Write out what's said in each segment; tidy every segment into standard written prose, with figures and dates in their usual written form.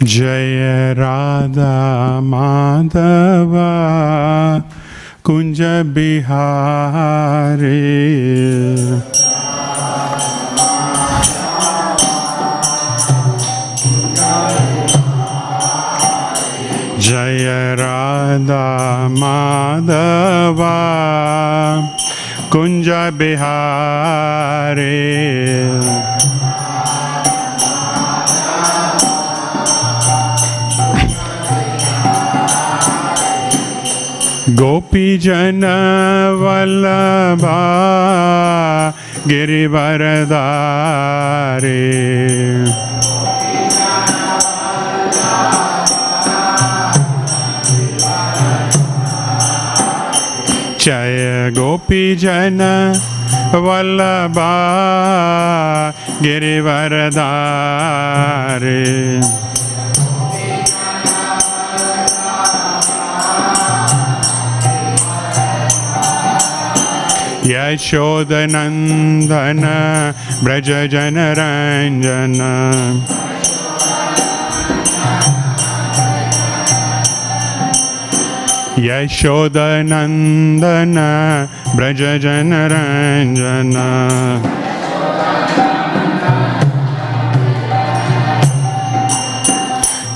Jaya Radha Madhava Kunja Bihari Jaya Radha Madhava Kunja Bihari Gopi Jana Vallabha Girivaradari Jaya Gopi Jana Vallabha Girivaradari Yashodanandana Braja Janaranjana Yashodanandana Braja Janaranjana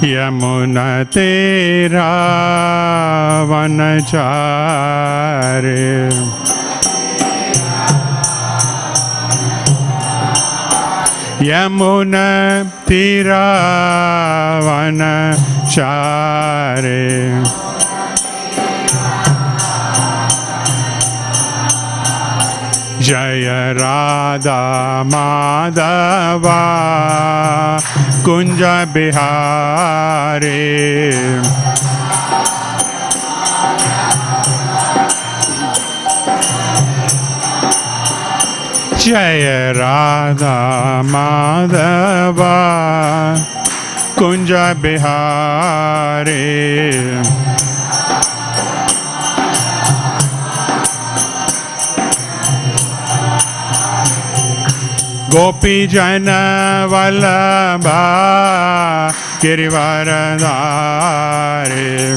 Yamuna Tera Vanachare Yamuna Tira Vanachare Jaya Radha Madhava Kunja Bihari Jaya Radha Madhava Kunja Bihari Gopi Jana Vallabha Girivaradari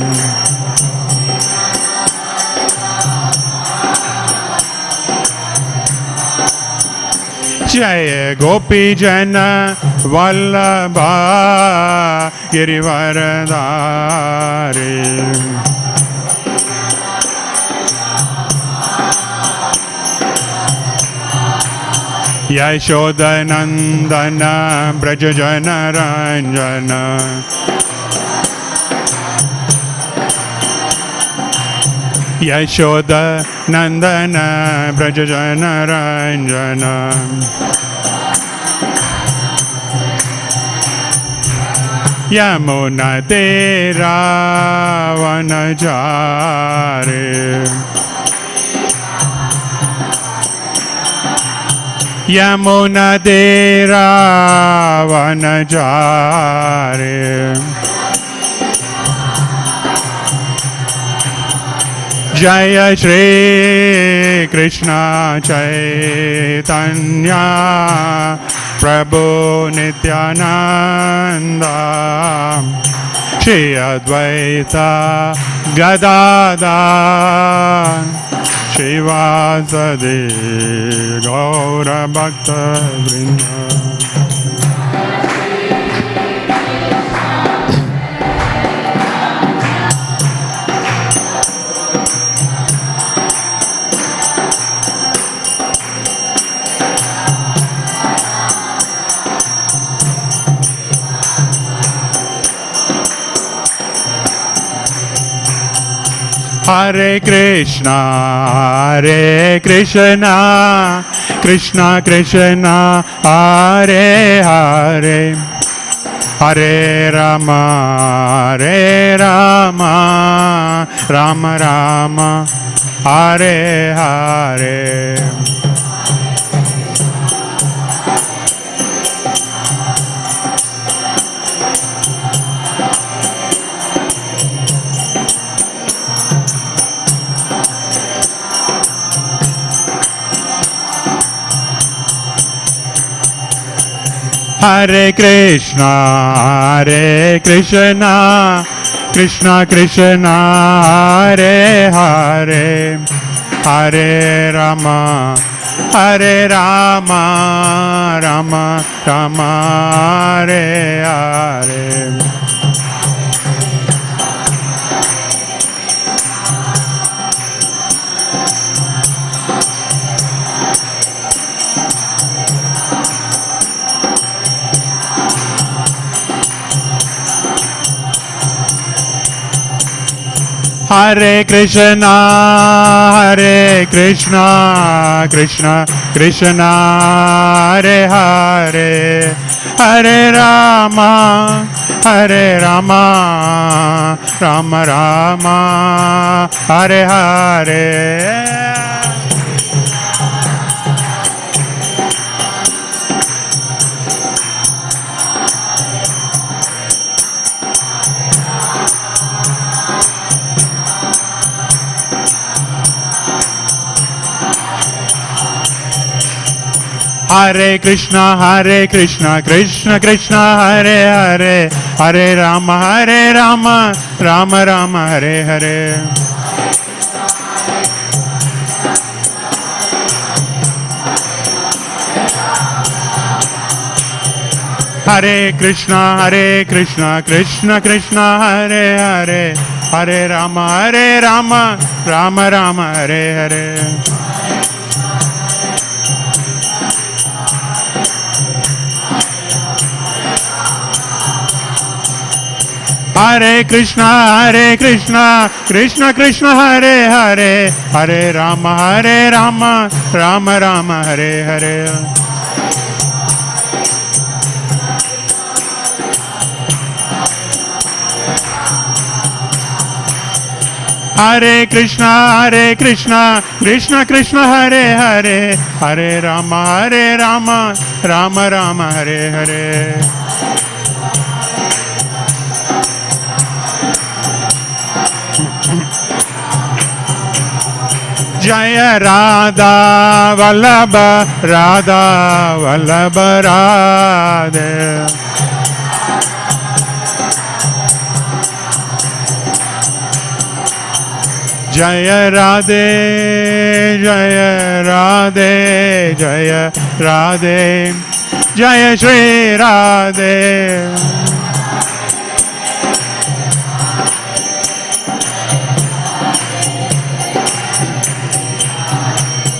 Jaya Gopi Jana Vallabha Girivaradari Yashodanandana Braja Janaranjana Yashodanandana Braja Janaranjana Yamuna Tera Vanachare Yamuna Tera Vanachare Jaya Shri Krishna Chaitanya Prabhu Nityananda Shri Advaita Gadadhar Shivasadi Gaura Bhakta Vrinda Hare Krishna, Krishna Krishna, Hare Hare, Hare Rama, Rama Rama, Hare Hare. Hare Krishna, Hare Krishna, Krishna Krishna, Hare Hare, Hare Rama, Hare Rama, Rama Rama, Hare Hare. Hare Krishna, Hare Krishna, Krishna Krishna, Hare Hare, Hare Rama, Hare Rama, Rama Rama, Hare Hare. Hare Krishna, Krishna Krishna, Hare Hare, Hare Rama, Rama Rama, Hare Hare. Hare Krishna, Krishna Krishna, Hare Hare, Hare Rama, Rama Rama, Hare Hare. Hare Krishna, Krishna Krishna, Hare Hare, Hare Rama, Rama Rama, Hare Hare. Hare Krishna, Krishna Krishna, Hare Hare, Hare Rama, Rama Rama, Hare Hare. Jaya Radha Vallabha, Radha Vallabha Radhe. Jaya Radhe, Jaya Radhe, Jaya Radhe, Jaya Shri Radhe.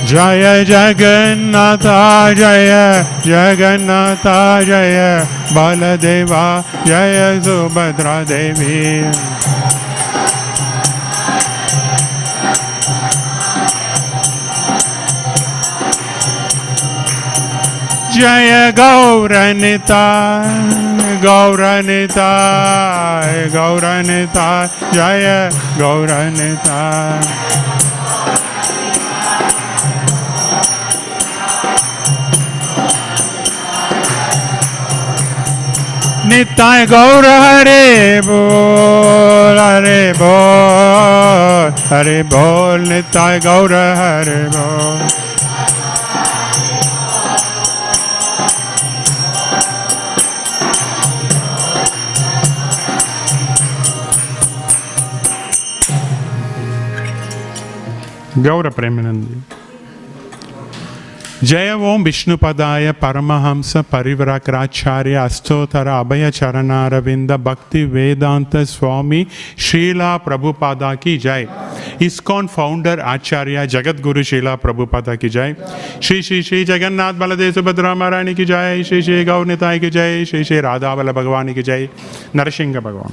Jaya Jagannatha, Jaya Jagannatha, Jaya Baladeva, Jaya Subhadra Devi. Jaya Gauranita, Gauranita, Gauranita, Jaya Gauranita. Nitai Gaura Hare Bol, Hare Bol, Hare Bol, Nitai Gaura Hare Bol. Gaura Premanandi. Jaya Om Vishnupadaya Paramahamsa Parivarakratacharya Astotara Abhaya Charanaravinda Bhaktivedanta Swami Srila Prabhupada ki Jai. ISKCON Founder-Acharya Jagat Guru Srila Prabhupada ki Jai. Shri Shri Shri Jagannath Baladev Subhadra Maharani ki Jai. Shri Shri Gaurnitai ki Jai. Shri Shri Radha Vala Bhagavani ki Jai. Narasingha Bhagavan.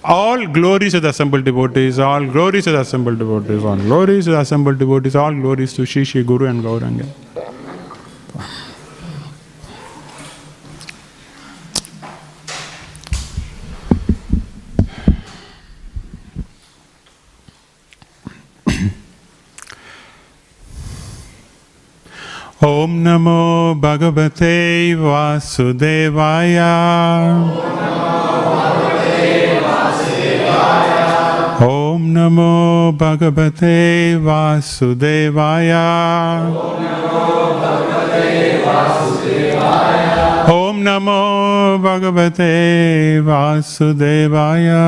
All glories to the assembled devotees, all glories to the assembled devotees, all glories to the assembled devotees, all glories to Shri Shri Guru and Gauranga. Om Namo Bhagavate Vasudevaya. Om Namo Bhagavate Vasudevaya. Om Namo Bhagavate Vasudevaya. Namo Bhagavate Vasudevaya.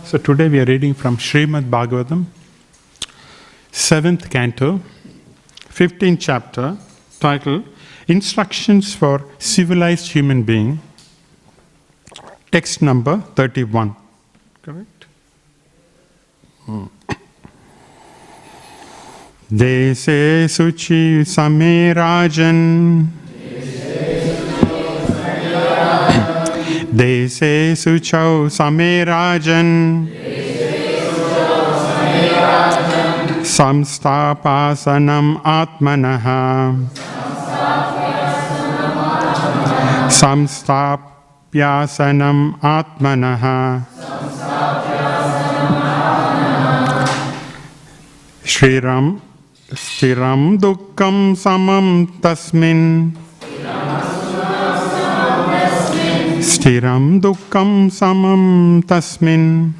So today we are reading from Śrīmad Bhāgavatam, 7th canto, 15th chapter, titled Instructions for Civilized Human Being, text number 31. Correct? Dese suchi same rajan. Dese suchau same rajan. Samstapasanam atmanaha. Samstapyasanam atmanaha. Stiram dukkam samam tasmin. Stiram dukkam samam tasmin.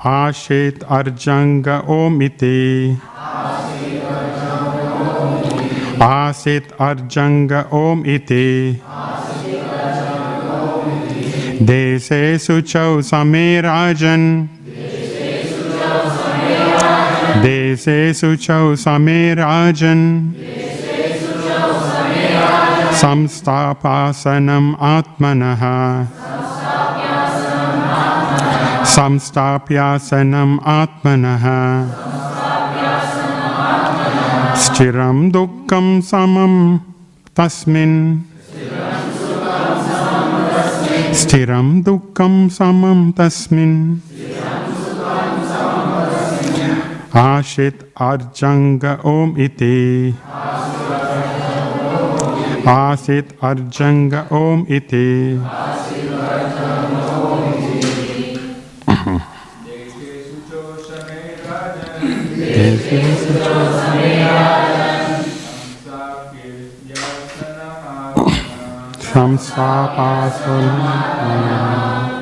Ashet arjanga om iti. Asit arjanga om iti. Dese suchau same rajan. Dese suchau same rajan. Samstapasanam atmanaha. Samstapyasanam atmanaha. Stiram dukkam samam tasmin. Stiram dukkam samam tasmin. Ashit arjanga om iti. Asit arjanga om iti. Samstapyasanam atmanaha.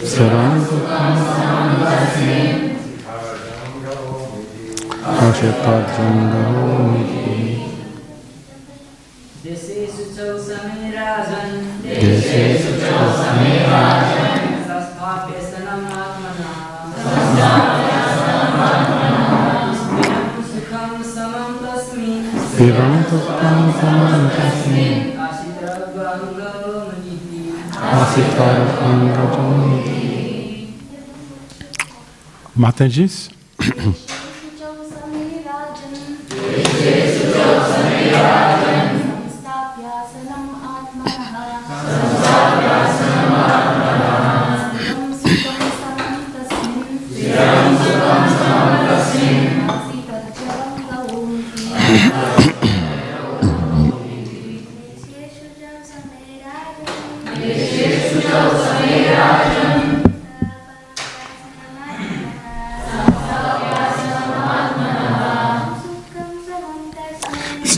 Stiram dukkam samam tasmin. Ashit arjanga om iti. Dese suchau same rajan. Dese suchau same rajan. Samstapyasanam atmanaha. Stiram dukkam samam tasmin. Asitarvanga omiti. Matajis.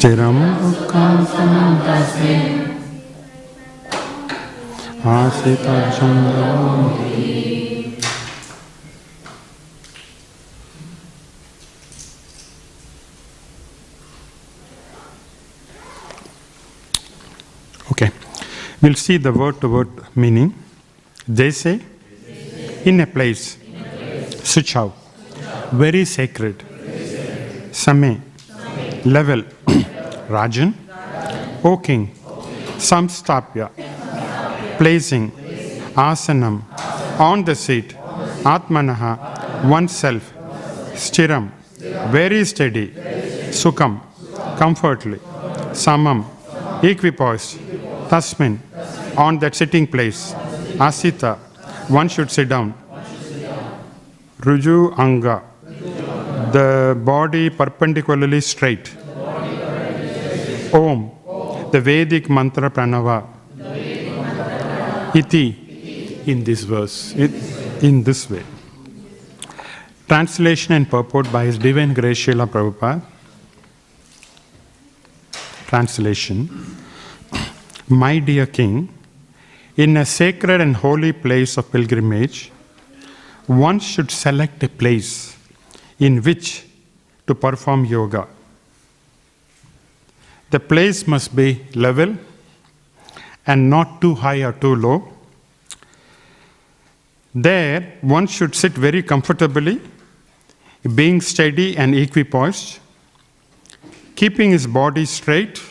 Stiram dukkam samam tasmin. Asit arjanga om iti. Okay, we'll see the word-to-word meaning. They say, in a place, suchau, very sacred, same, level, rajan, O king, samstapya, placing, asanam, on the seat, atmanaha, oneself, stiram, very steady, sukham, comfortably, samam, equipoised, tasmin, on that sitting place, asita, one should sit down, ruju anga, the body perpendicularly straight, om, the Vedic mantra pranava, iti, in this verse, in this way. Translation and purport by His Divine Grace Srila Prabhupada. Translation. My dear King, in a sacred and holy place of pilgrimage, one should select a place in which to perform yoga. The place must be level and not too high or too low. There, one should sit very comfortably, being steady and equipoised, keeping his body straight,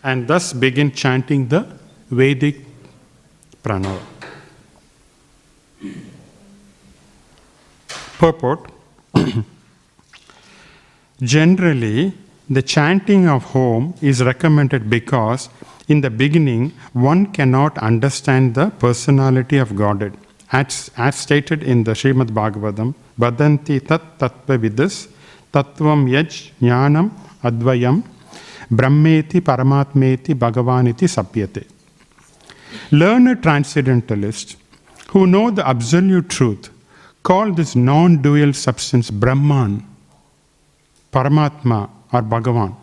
and thus begin chanting the Vedic pranava. Purport. Generally, the chanting of Om is recommended because in the beginning one cannot understand the personality of Godhead. As stated in the Śrīmad Bhāgavatam, Vadanti tat tattva vidus tattvam yaj jnanam advayam brahmeti paramatmeti bhagavaniti sapyate. Learned transcendentalists who know the absolute truth call this non-dual substance Brahman, Paramatma or Bhagavan.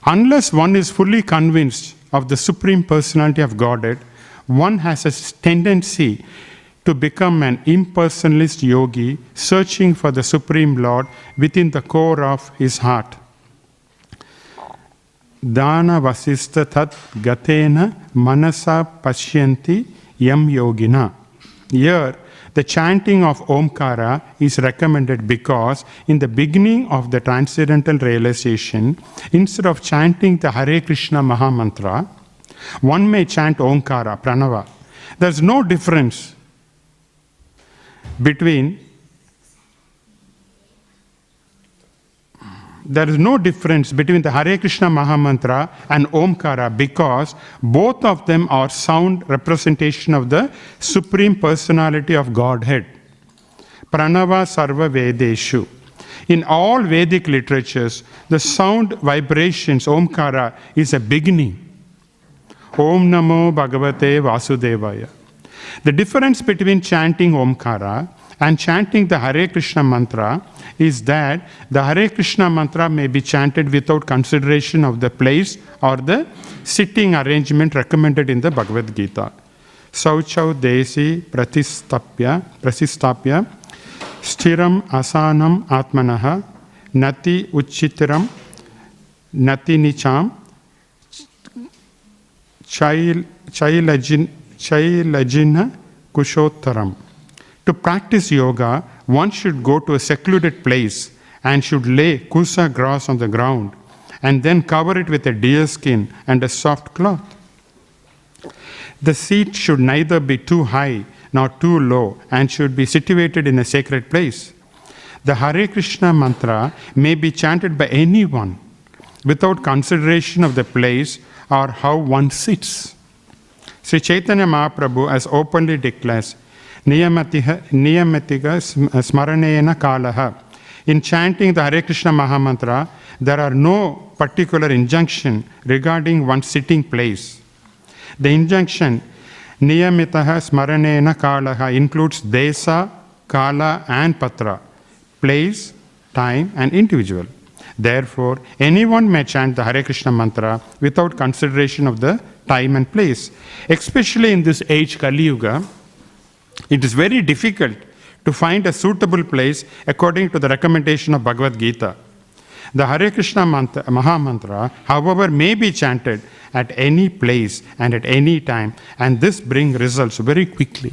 Unless one is fully convinced of the Supreme Personality of Godhead, one has a tendency to become an impersonalist yogi searching for the Supreme Lord within the core of his heart. Dana vasista tat gatena manasa pashyanti yam yogina. Here, the chanting of Omkara is recommended because in the beginning of the transcendental realization, instead of chanting the Hare Krishna Mahamantra, one may chant Omkara, Pranava. There's no difference between the Hare Krishna Mahamantra and Omkara because both of them are sound representation of the Supreme Personality of Godhead. Pranava Sarva Vedeshu. In all Vedic literatures, the sound vibrations, Omkara, is a beginning. Om Namo Bhagavate Vasudevaya. The difference between chanting Omkara and chanting the Hare Krishna mantra is that the Hare Krishna mantra may be chanted without consideration of the place or the sitting arrangement recommended in the Bhagavad Gita. Sauchau Desi Prasistapya Stiram Asanam Atmanaha Nati Uchitiram Nati Nicham Chailajina Kushottaram. To practice yoga, one should go to a secluded place and should lay kusa grass on the ground and then cover it with a deer skin and a soft cloth. The seat should neither be too high nor too low and should be situated in a sacred place. The Hare Krishna mantra may be chanted by anyone without consideration of the place or how one sits. Sri Chaitanya Mahaprabhu has openly declared, Niyamatika Smaranena Kalaha. In chanting the Hare Krishna Mahamantra, there are no particular injunction regarding one's sitting place. The injunction Niyamitaha Smaranena Kalaha includes Dasa, Kala and Patra, place, time and individual. Therefore, anyone may chant the Hare Krishna mantra without consideration of the time and place. Especially in this age, Kali Yuga, it is very difficult to find a suitable place according to the recommendation of Bhagavad Gita. The Hare Krishna Mahamantra, however, may be chanted at any place and at any time, and this brings results very quickly.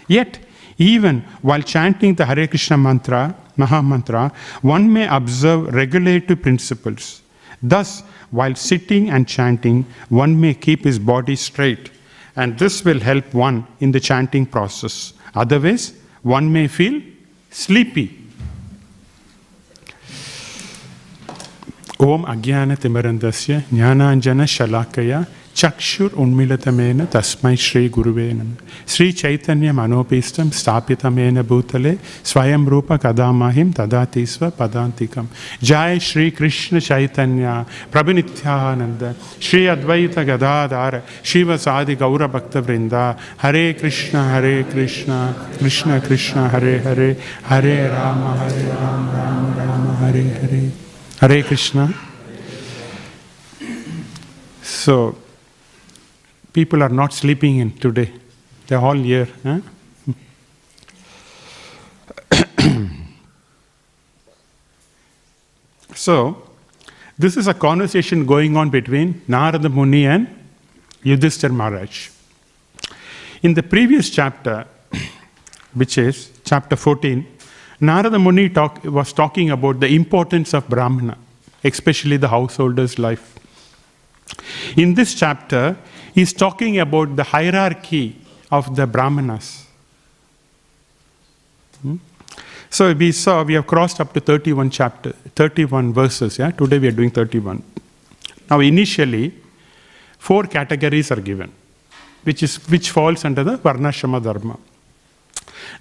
Yet, even while chanting the Hare Krishna Mahamantra, one may observe regulative principles. Thus, while sitting and chanting, one may keep his body straight, and this will help one in the chanting process. Otherwise, one may feel sleepy. Om Agyana Timarandasya Jnananjana Shalakaya Chakshur Unmilatamena Tasmai Shri Guruve Sri Chaitanya Manopistam Stapitamena Bhutale Swayam Rupa Kadamahim Tadatisva Padantikam. Jai Shri Krishna Chaitanya Prabhu Nityananda Shri Advaita Gadadhara Shiva Sadi Gaura Bhakta Vrinda Hare Krishna Krishna Krishna Hare Hare Hare Rama Rama Rama Hare Hare. Hare Krishna. So, people are not sleeping in today. They're all here. Huh? So, this is a conversation going on between Narada Muni and Yudhishthira Maharaj. In the previous chapter, which is chapter 14, Narada Muni was talking about the importance of Brahmana, especially the householder's life. In this chapter, he is talking about the hierarchy of the Brahmanas. So we have crossed up to 31 verses. Yeah? Today we are doing 31. Now initially, 4 categories are given, which falls under the Varnashrama Dharma.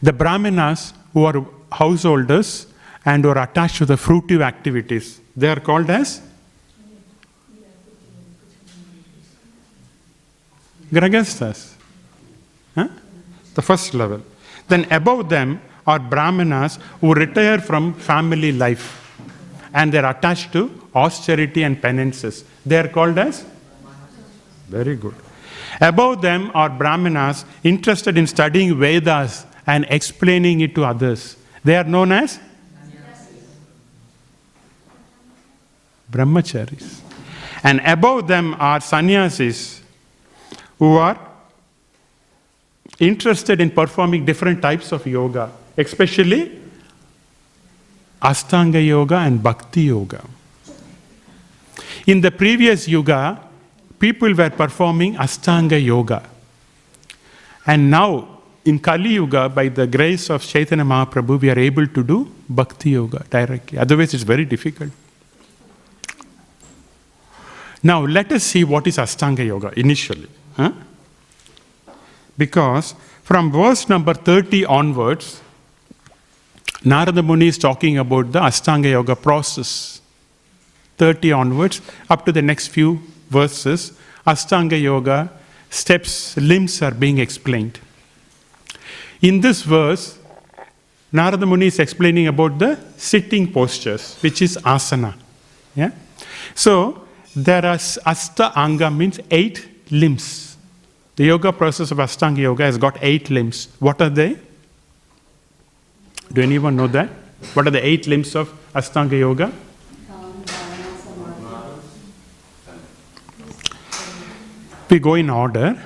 The Brahmanas who are householders and who are attached to the fruitive activities, they are called as Grahasthas. The first level. Then above them are Brahmanas who retire from family life and they are attached to austerity and penances. They are called as? Very good. Above them are Brahmanas interested in studying Vedas and explaining it to others. They are known as Brahmacharis. And above them are Sannyasis who are interested in performing different types of yoga, especially Ashtanga Yoga and Bhakti Yoga. In the previous Yuga, people were performing Ashtanga Yoga. And now, in Kali Yuga, by the grace of Chaitanya Mahaprabhu, we are able to do Bhakti Yoga directly. Otherwise, it's very difficult. Now, let us see what is Ashtanga Yoga initially. Because from verse number 30 onwards, Narada Muni is talking about the Ashtanga Yoga process. 30 onwards, up to the next few verses, Ashtanga Yoga steps, limbs are being explained. In this verse, Narada Muni is explaining about the sitting postures, which is asana. Yeah? So, there are Ashtanga means 8 limbs. The yoga process of Ashtanga Yoga has got 8 limbs. What are they? Do anyone know that? What are the 8 limbs of Ashtanga Yoga? We go in order.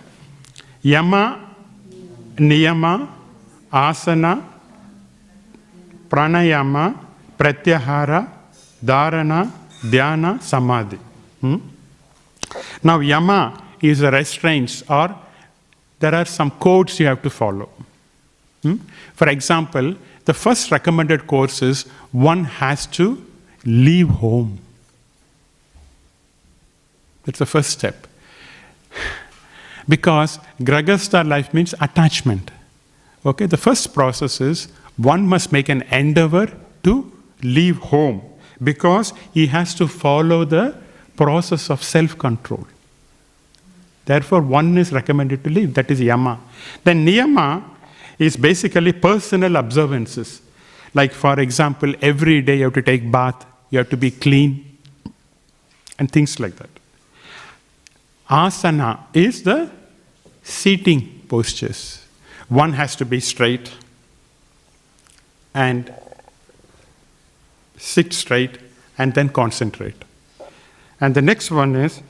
Yama, Niyama, Asana, Pranayama, Pratyahara, Dharana, Dhyana, Samadhi. Now, Yama is the restraints, or there are some codes you have to follow. For example, the first recommended course is one has to leave home. That's the first step. Because Grahastha life means attachment. Okay, the first process is one must make an endeavor to leave home because he has to follow the process of self-control. Therefore, one is recommended to leave. That is Yama. Then Niyama is basically personal observances. Like, for example, every day you have to take bath, you have to be clean, and things like that. Asana is the seating postures. One has to be straight and sit straight and then concentrate. And the next one is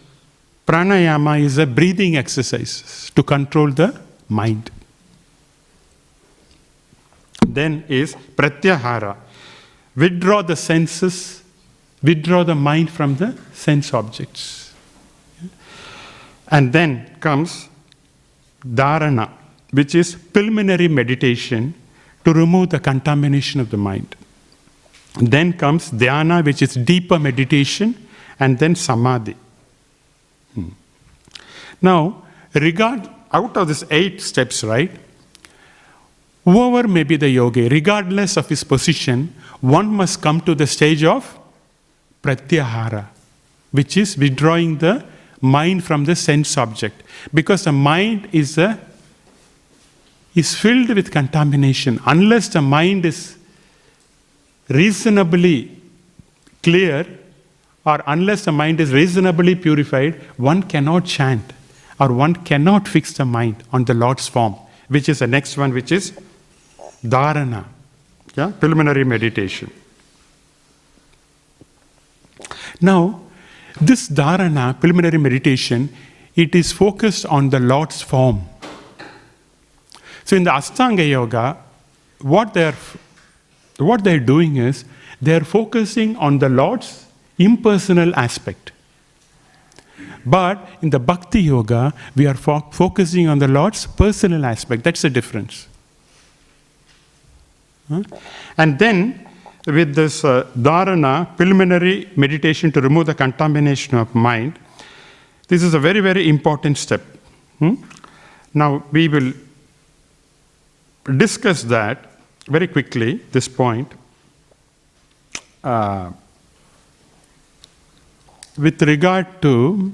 pranayama, is a breathing exercise to control the mind. Then is pratyahara, withdraw the senses withdraw the mind from the sense objects. And then comes dharana, which is preliminary meditation to remove the contamination of the mind. And then comes dhyana, which is deeper meditation, and then samadhi. Now, out of these 8 steps, right? Whoever may be the yogi, regardless of his position, one must come to the stage of pratyahara, which is withdrawing the mind from the sense object. Because the mind is filled with contamination. Unless the mind is reasonably clear, or unless the mind is reasonably purified, one cannot chant, or one cannot fix the mind on the Lord's form, which is the next one, which is dharana, preliminary meditation. Now, this dharana, preliminary meditation, it is focused on the Lord's form. So in the Ashtanga Yoga, what they're doing is, they're focusing on the Lord's impersonal aspect. But in the Bhakti Yoga, we are focusing on the Lord's personal aspect. That's the difference. And then, with this dharana, preliminary meditation to remove the contamination of mind, this is a very, very important step. Now, we will discuss that very quickly, this point. With regard to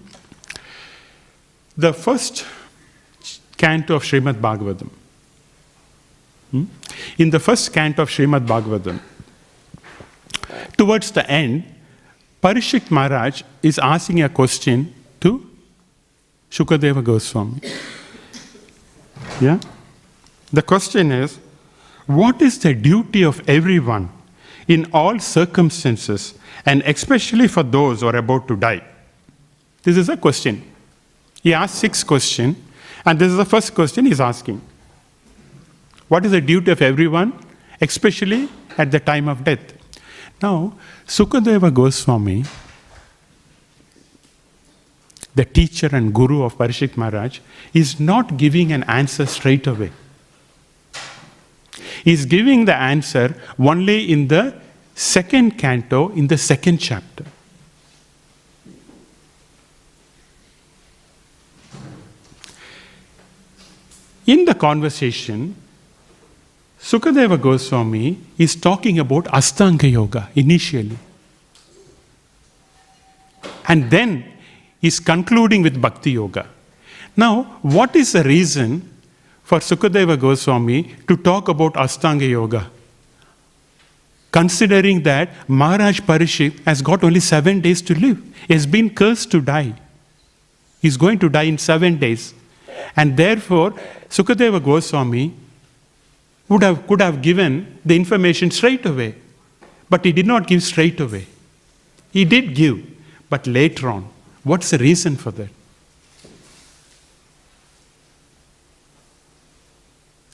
the first canto of Śrīmad Bhāgavatam. In the first canto of Śrīmad Bhāgavatam, towards the end, Parikshit Maharaj is asking a question to Shukadeva Goswami. The question is, what is the duty of everyone in all circumstances, and especially for those who are about to die? This is a question. He asked 6 questions, and this is the first question he's asking. What is the duty of everyone, especially at the time of death? Now, Sukadeva Goswami, the teacher and guru of Parikshit Maharaj, is not giving an answer straight away. He's giving the answer only in the second canto, in the second chapter. In the conversation, Sukadeva Goswami is talking about Ashtanga Yoga initially. And then is concluding with Bhakti Yoga. Now, what is the reason for Sukadeva Goswami to talk about Ashtanga Yoga? Considering that Maharaj Parikshit has got only 7 days to live. He has been cursed to die. He's going to die in 7 days. And therefore, Sukadeva Goswami could have given the information straight away. But he did not give straight away. He did give, but later on. What's the reason for that?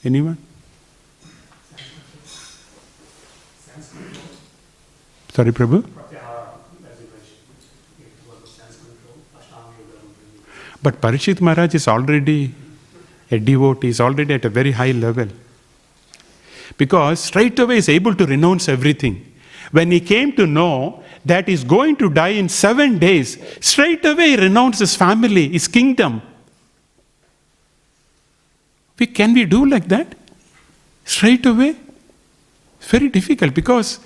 Anyone? Sorry, Prabhu? But Parikshit Maharaj is already a devotee, is already at a very high level. Because straight away he is able to renounce everything. When he came to know that he is going to die in 7 days, straight away he renounced his family, his kingdom. Can we do like that? Straight away? It's very difficult because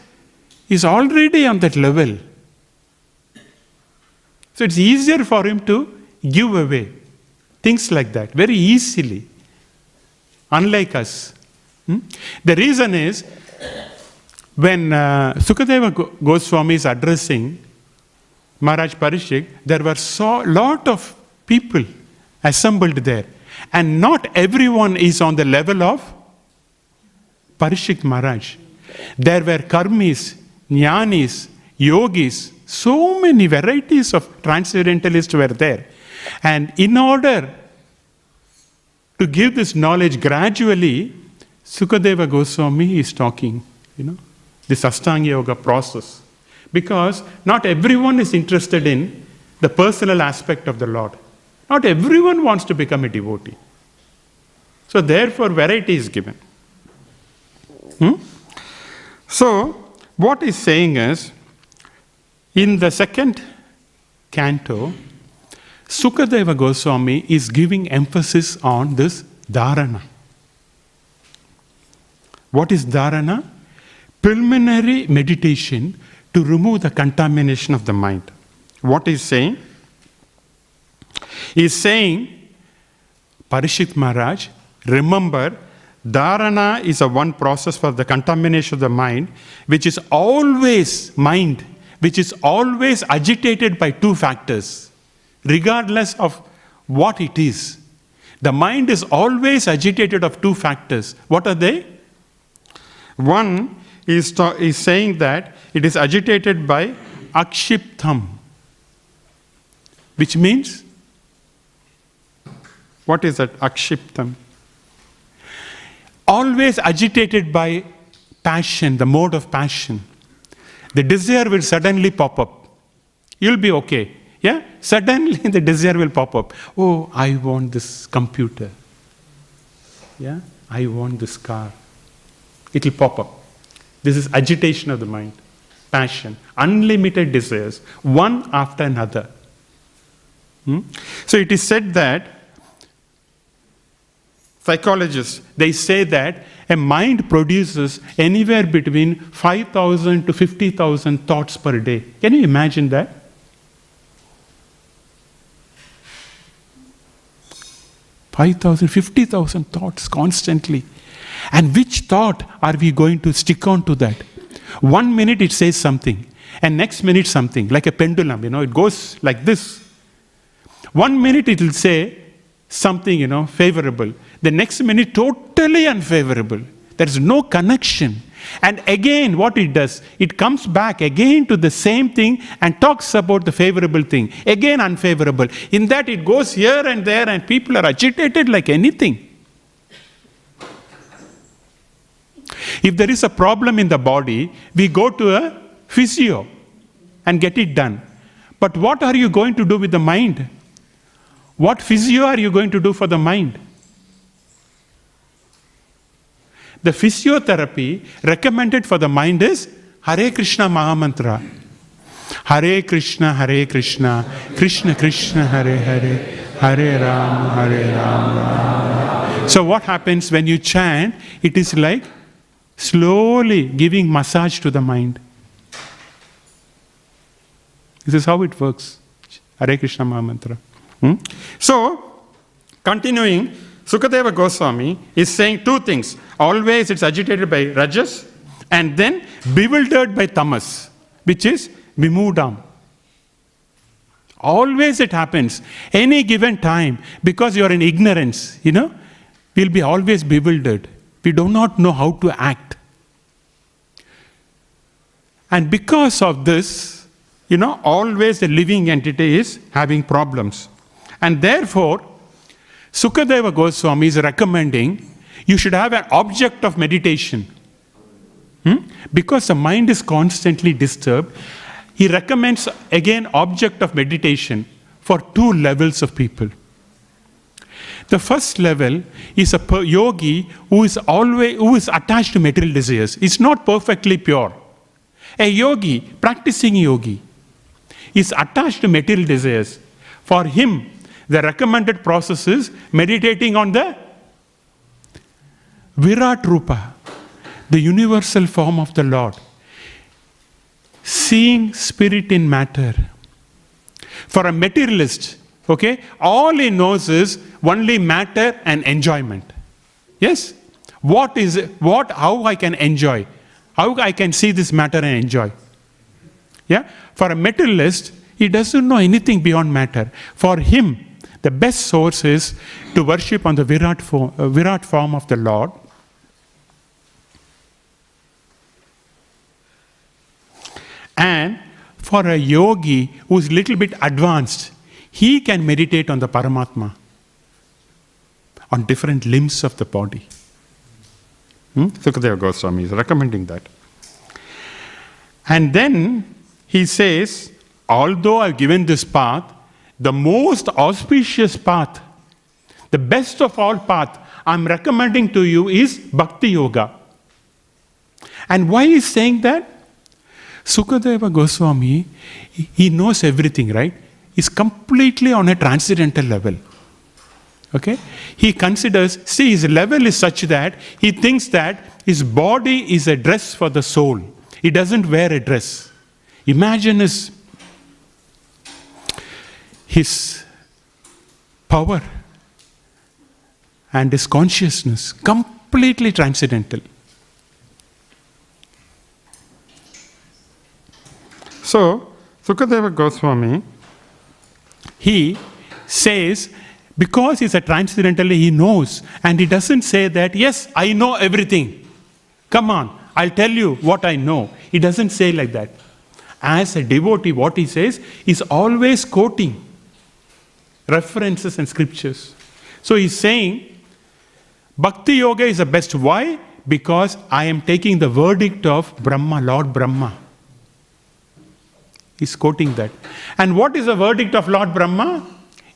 he's already on that level. So it's easier for him to give away things like that very easily. Unlike us. The reason is, when Sukadeva Goswami is addressing Maharaj Parikshit, there were lot of people assembled there. And not everyone is on the level of Parikshit Maharaj. There were karmis, jnanis, yogis, so many varieties of transcendentalists were there. And in order to give this knowledge gradually, Sukadeva Goswami is talking, this Ashtanga Yoga process. Because not everyone is interested in the personal aspect of the Lord. Not everyone wants to become a devotee. So therefore, variety is given. So, what he's saying is, in the second canto, Sukadeva Goswami is giving emphasis on this dharana. What is dharana? Preliminary meditation to remove the contamination of the mind. What he's saying? He's saying, Parishit Maharaj, remember, dharana is a one process for the contamination of the mind, which is always agitated by two factors, regardless of what it is. The mind is always agitated of two factors. What are they? One is saying that it is agitated by akshiptam, which means, what is that akshiptam? Always agitated by passion, the mode of passion. The desire will suddenly pop up. You'll be okay. Yeah? Suddenly the desire will pop up. Oh, I want this computer. Yeah? I want this car. It will pop up. This is agitation of the mind. Passion. Unlimited desires. One after another. So it is said that psychologists, they say that a mind produces anywhere between 5,000 to 50,000 thoughts per day. Can you imagine that? 5,000, 50,000 thoughts constantly. And which thought are we going to stick on to that? 1 minute it says something, and next minute something, like a pendulum, it goes like this. 1 minute it will say something, favorable. The next minute, totally unfavorable. There is no connection. And again, what it does, it comes back again to the same thing and talks about the favorable thing. Again, unfavorable. In that, it goes here and there, and people are agitated like anything. If there is a problem in the body, we go to a physio and get it done. But what are you going to do with the mind? What physio are you going to do for the mind? The physiotherapy recommended for the mind is Hare Krishna Mahamantra. Hare Krishna, Krishna Krishna, Hare Hare, Hare Rama. So what happens when you chant? It is like slowly giving massage to the mind. This is how it works. Hare Krishna Mahamantra. So, continuing, Sukadeva Goswami is saying two things. Always it's agitated by rajas, and then bewildered by tamas, which is vimudam. Always it happens. Any given time, because you are in ignorance, we'll be always bewildered. We do not know how to act. And because of this, always the living entity is having problems. And therefore, Sukadeva Goswami is recommending you should have an object of meditation. Because the mind is constantly disturbed, he recommends again object of meditation for two levels of people. The first level is a yogi who is attached to material desires. It's not perfectly pure. A yogi, practicing yogi, is attached to material desires. For him, the recommended process is meditating on the Virat Rupa, the universal form of the Lord. Seeing spirit in matter. For a materialist, all he knows is only matter and enjoyment. Yes? How I can enjoy? How I can see this matter and enjoy? Yeah? For a materialist, he doesn't know anything beyond matter. For him, the best source is to worship on the Virat form of the Lord. And for a yogi who is a little bit advanced, he can meditate on the Paramatma, on different limbs of the body. Sukadeva Goswami is recommending that. And then he says, although I've given this path, the most auspicious path, the best of all path I'm recommending to you is Bhakti Yoga. And why is saying that? Sukadeva Goswami, he knows everything, right? He's completely on a transcendental level. Okay? He considers, see, his level is such that he thinks that his body is a dress for the soul. He doesn't wear a dress. Imagine his power and his consciousness, completely transcendental. So, Sukadeva Goswami, he says, because he's a transcendental, he knows, and he doesn't say that, yes, I know everything. Come on, I'll tell you what I know. He doesn't say like that. As a devotee, what he says is always quoting references and scriptures. So he's saying, Bhakti Yoga is the best. Why? Because I am taking the verdict of Brahma, Lord Brahma. He's quoting that. And what is the verdict of Lord Brahma?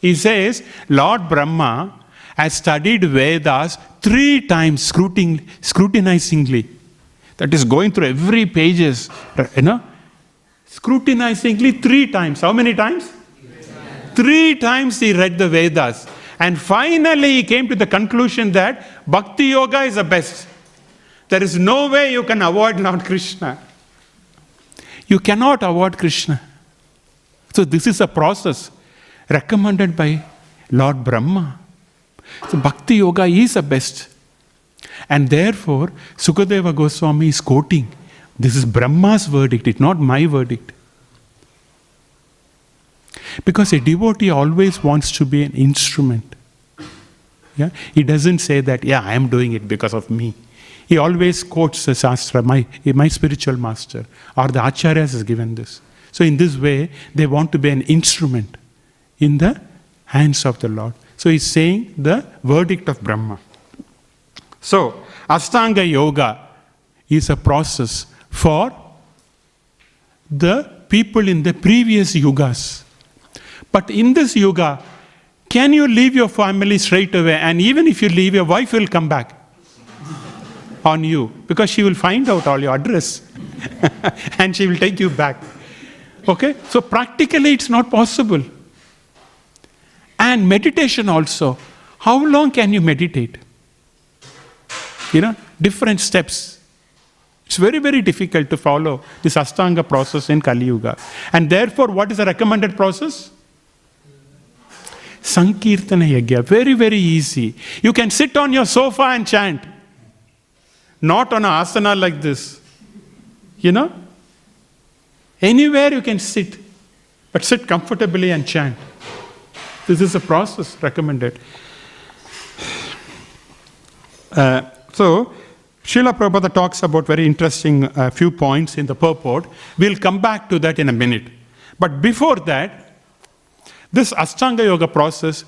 He says, Lord Brahma has studied Vedas 3 times scrutinizingly. That is going through every pages, scrutinizingly 3 times. How many times? 3 times he read the Vedas. And finally he came to the conclusion that Bhakti Yoga is the best. There is no way you can avoid Lord Krishna. You cannot avoid Krishna. So this is a process recommended by Lord Brahma. So Bhakti Yoga is the best. And therefore, Sukadeva Goswami is quoting, this is Brahma's verdict, it's not my verdict. Because a devotee always wants to be an instrument. Yeah? He doesn't say that, I am doing it because of me. He always quotes the Shastra, my spiritual master, or the Acharyas has given this. So in this way, they want to be an instrument in the hands of the Lord. So he's saying the verdict of Brahma. So, Ashtanga Yoga is a process for the people in the previous yugas. But in this yuga, can you leave your family straight away? And even if you leave, your wife will come back on you, because she will find out all your address and she will take you back. Okay? So practically it's not possible. And meditation also. How long can you meditate? Different steps. It's very, very difficult to follow this Ashtanga process in Kali Yuga. And therefore, what is the recommended process? Sankirtana Yajna. Very, very easy. You can sit on your sofa and chant. Not on an asana like this. Anywhere you can sit. But sit comfortably and chant. This is a process recommended. So, Srila Prabhupada talks about very interesting few points in the purport. We'll come back to that in a minute. But before that, this Ashtanga Yoga process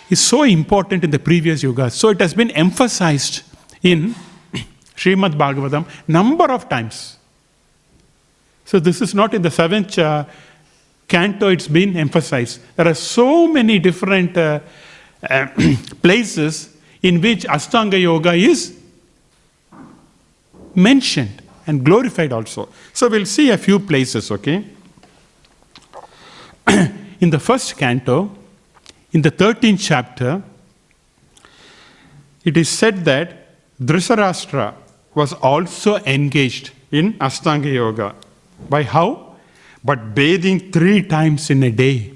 is so important in the previous yugas. So it has been emphasized in Śrīmad Bhāgavatam number of times. So this is not in the 7th canto, it's been emphasized. There are so many different places in which Ashtanga Yoga is mentioned and glorified also. So we'll see a few places, okay? In the 1st canto, in the 13th chapter, it is said that Dhritarashtra was also engaged in Ashtanga Yoga. By how? But bathing 3 times in a day.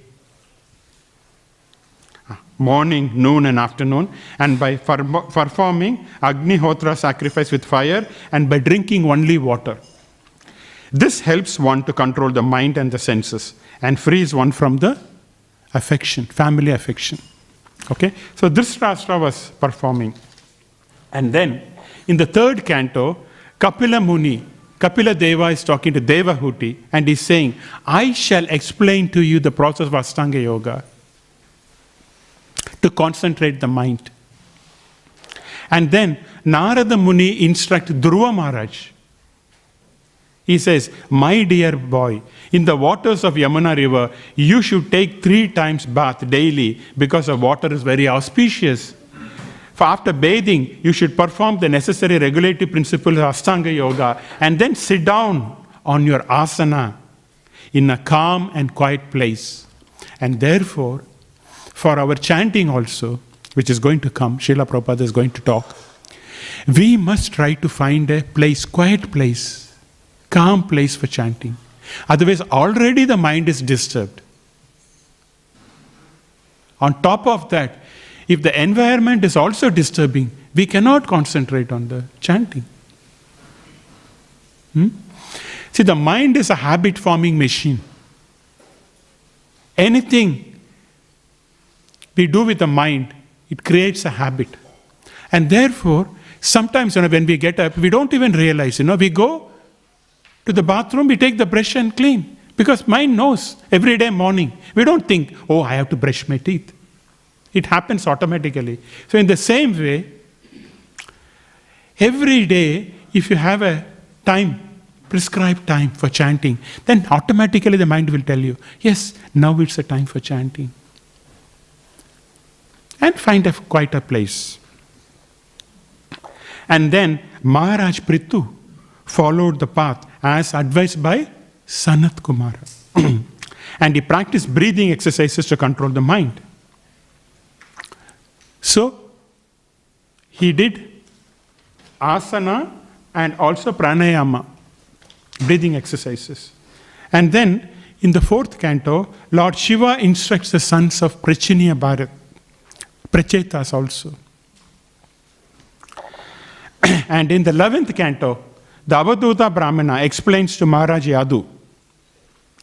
Morning, noon and afternoon. And by performing Agnihotra sacrifice with fire and by drinking only water. This helps one to control the mind and the senses and frees one from the affection, family affection. Okay? So Dhritarashtra was performing. And then, in the 3rd canto, Kapila Deva is talking to Devahuti and he's saying, I shall explain to you the process of Ashtanga Yoga to concentrate the mind. And then Narada Muni instructs Dhruva Maharaj. He says, my dear boy, in the waters of Yamuna river, you should take 3 times bath daily because the water is very auspicious. For after bathing, you should perform the necessary regulative principles of Ashtanga Yoga and then sit down on your asana in a calm and quiet place. And therefore, for our chanting also, which is going to come, Srila Prabhupada is going to talk, we must try to find a place, quiet place, calm place for chanting. Otherwise, already the mind is disturbed. On top of that, if the environment is also disturbing, we cannot concentrate on the chanting. See, the mind is a habit-forming machine. Anything we do with the mind, it creates a habit. And therefore, sometimes when we get up, we don't even realize, we go to the bathroom, we take the brush and clean. Because mind knows every day morning. We don't think, oh, I have to brush my teeth. It happens automatically. So in the same way, every day, if you have a time, prescribed time for chanting, then automatically the mind will tell you, yes, now it's a time for chanting. And find a quieter place. And then Maharaj Prithu followed the path as advised by Sanat Kumara. And he practiced breathing exercises to control the mind. So, he did asana and also pranayama, breathing exercises. And then, in the 4th canto, Lord Shiva instructs the sons of Prachiniya Bharat, Prachetas also. And in the 11th canto, the Avaduta Brahmana explains to Maharaj Yadu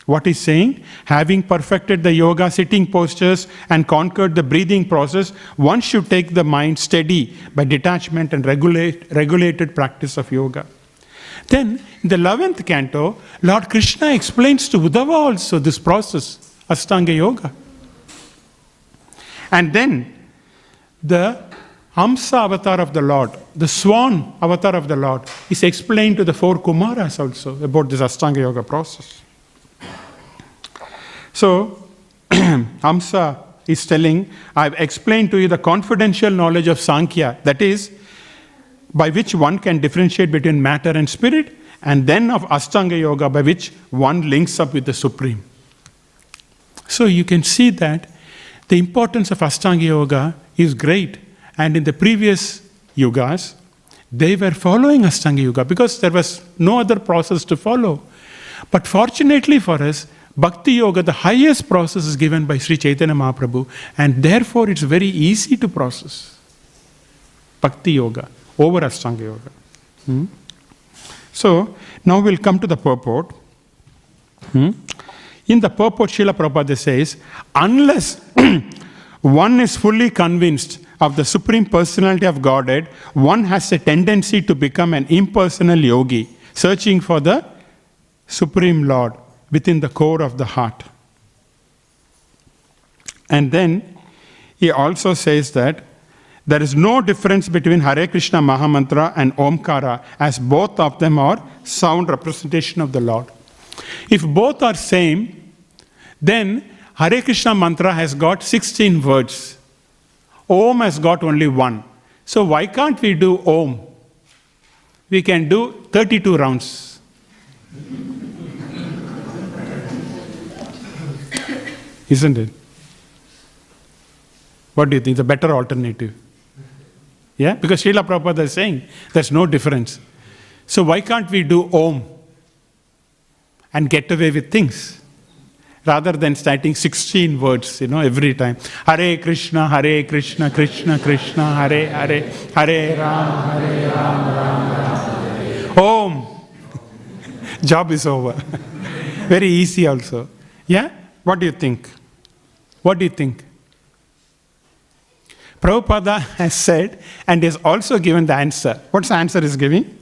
what he's saying. Having perfected the yoga sitting postures and conquered the breathing process, one should take the mind steady by detachment and regulated practice of yoga. Then, in the 11th canto, Lord Krishna explains to Uddhava also this process, Ashtanga Yoga. And then, the Hamsa avatar of the Lord, the swan avatar of the Lord, is explained to the 4 Kumaras also about this Ashtanga Yoga process. So, Hamsa is telling, I've explained to you the confidential knowledge of Sankhya, that is, by which one can differentiate between matter and spirit, and then of Ashtanga Yoga, by which one links up with the Supreme. So you can see that the importance of Ashtanga Yoga is great. And in the previous yugas, they were following Ashtanga Yoga because there was no other process to follow. But fortunately for us, Bhakti Yoga, the highest process, is given by Sri Chaitanya Mahaprabhu, and therefore it's very easy to process Bhakti Yoga over Ashtanga Yoga. So, now we'll come to the purport. In the purport, Srila Prabhupada says, unless one is fully convinced of the Supreme Personality of Godhead, one has a tendency to become an impersonal yogi, searching for the Supreme Lord within the core of the heart. And then he also says that there is no difference between Hare Krishna Mahamantra and Omkara, as both of them are sound representation of the Lord. If both are same, then Hare Krishna mantra has got 16 words. Om has got only 1. So why can't we do Om? We can do 32 rounds. Isn't it? What do you think? It's a better alternative. Yeah? Because Srila Prabhupada is saying there's no difference. So why can't we do Om and get away with things? Rather than starting 16 words, every time. Hare Krishna, Krishna Krishna, Hare Hare, Hare Ram, Ram Ram. Om. Job is over. Very easy also. Yeah? What do you think? What do you think? Prabhupada has said and has also given the answer. What's the answer is giving?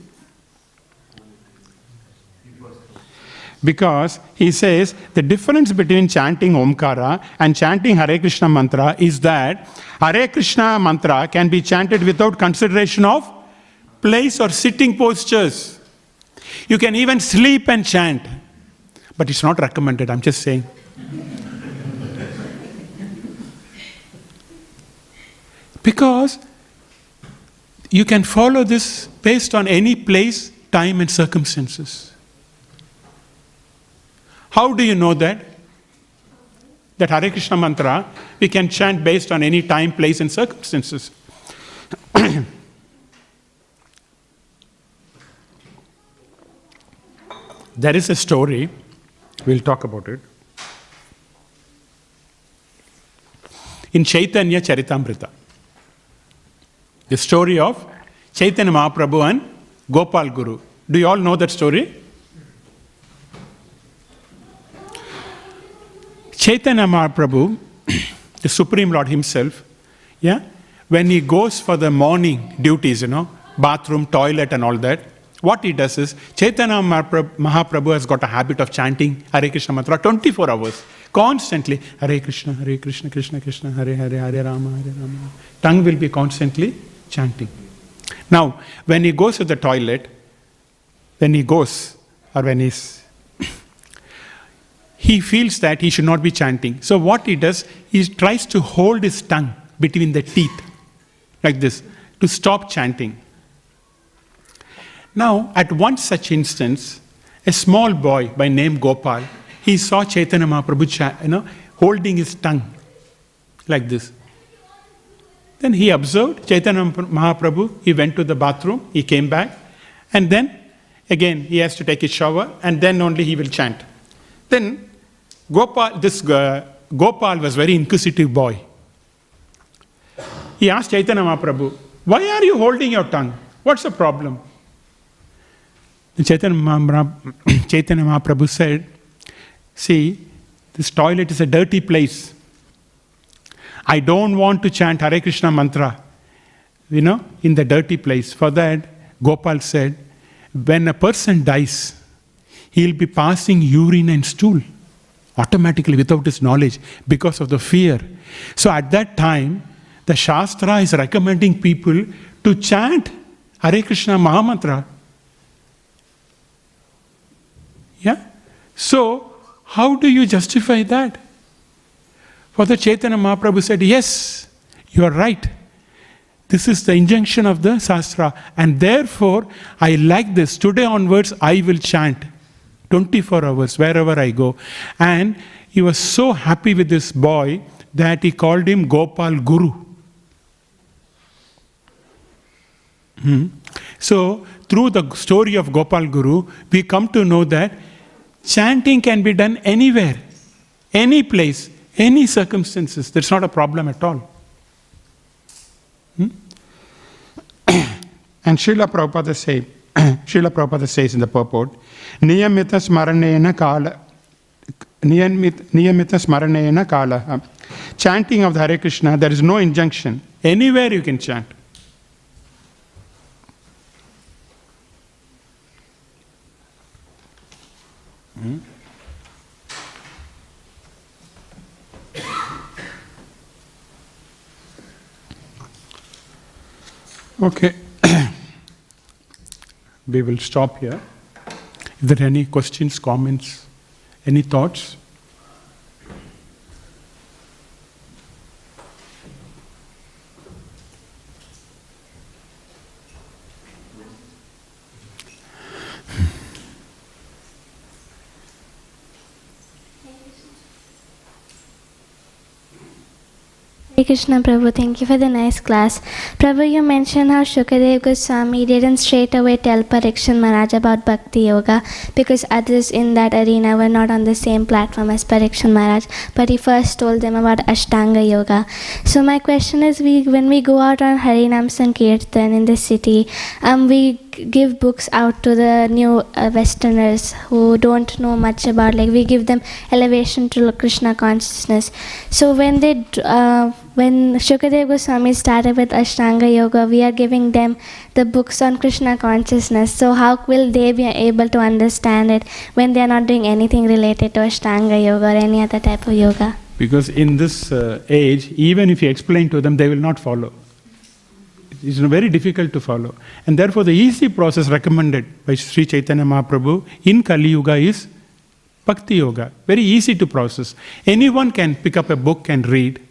Because he says the difference between chanting Omkara and chanting Hare Krishna mantra is that Hare Krishna mantra can be chanted without consideration of place or sitting postures. You can even sleep and chant. But it's not recommended, I'm just saying. Because you can follow this based on any place, time and circumstances. How do you know that? That Hare Krishna mantra, we can chant based on any time, place and circumstances. There is a story, we'll talk about it, in Chaitanya Charitamrita. The story of Chaitanya Mahaprabhu and Gopal Guru. Do you all know that story? Chaitanya Mahaprabhu, the Supreme Lord himself, when he goes for the morning duties, bathroom, toilet and all that, what he does is, Chaitanya Mahaprabhu has got a habit of chanting Hare Krishna mantra 24 hours, constantly, Hare Krishna, Krishna Krishna, Hare Hare, Hare Rama, Hare Rama. Tongue will be constantly chanting. Now, when he goes to the toilet, he feels that he should not be chanting. So what he does, he tries to hold his tongue between the teeth, like this, to stop chanting. Now, at one such instance, a small boy by name Gopal, he saw Chaitanya Mahaprabhu holding his tongue like this. Then he observed Chaitanya Mahaprabhu, he went to the bathroom, he came back, and then again he has to take a shower, and then only he will chant. Then Gopal was very inquisitive boy. He asked Chaitanya Mahaprabhu, why are you holding your tongue? What's the problem? Chaitanya Mahaprabhu said, see, this toilet is a dirty place. I don't want to chant Hare Krishna mantra, in the dirty place. For that, Gopal said, when a person dies, he'll be passing urine and stool automatically without his knowledge because of the fear. So at that time, the Shastra is recommending people to chant Hare Krishna Mahamantra. So, how do you justify that? For the Chaitanya Mahaprabhu said, yes, you are right. This is the injunction of the Shastra. And therefore, I like this. Today onwards, I will chant 24 hours wherever I go. And he was so happy with this boy that he called him Gopal Guru. So, through the story of Gopal Guru, we come to know that chanting can be done anywhere, any place, any circumstances. That's not a problem at all. And Srila Prabhupada says in the purport, Niyamita smaranena kala. Chanting of the Hare Krishna, there is no injunction. Anywhere you can chant. Okay. We will stop here. If there are any questions, comments, any thoughts? Hare Krishna Prabhu, thank you for the nice class. Prabhu, you mentioned how Shukadeva Goswami didn't straight away tell Parikshit Maharaj about Bhakti Yoga because others in that arena were not on the same platform as Parikshit Maharaj, but he first told them about Ashtanga Yoga. So my question is, when we go out on Harinam Sankirtan in the city, we give books out to the new Westerners who don't know much about, we give them elevation to Krishna consciousness. So when Shukadeva Goswami started with Ashtanga Yoga, we are giving them the books on Krishna consciousness. So how will they be able to understand it when they are not doing anything related to Ashtanga Yoga or any other type of yoga? Because in this age, even if you explain to them, they will not follow. It's very difficult to follow. And therefore the easy process recommended by Sri Chaitanya Mahaprabhu in Kali Yuga is Bhakti Yoga. Very easy to process. Anyone can pick up a book and read,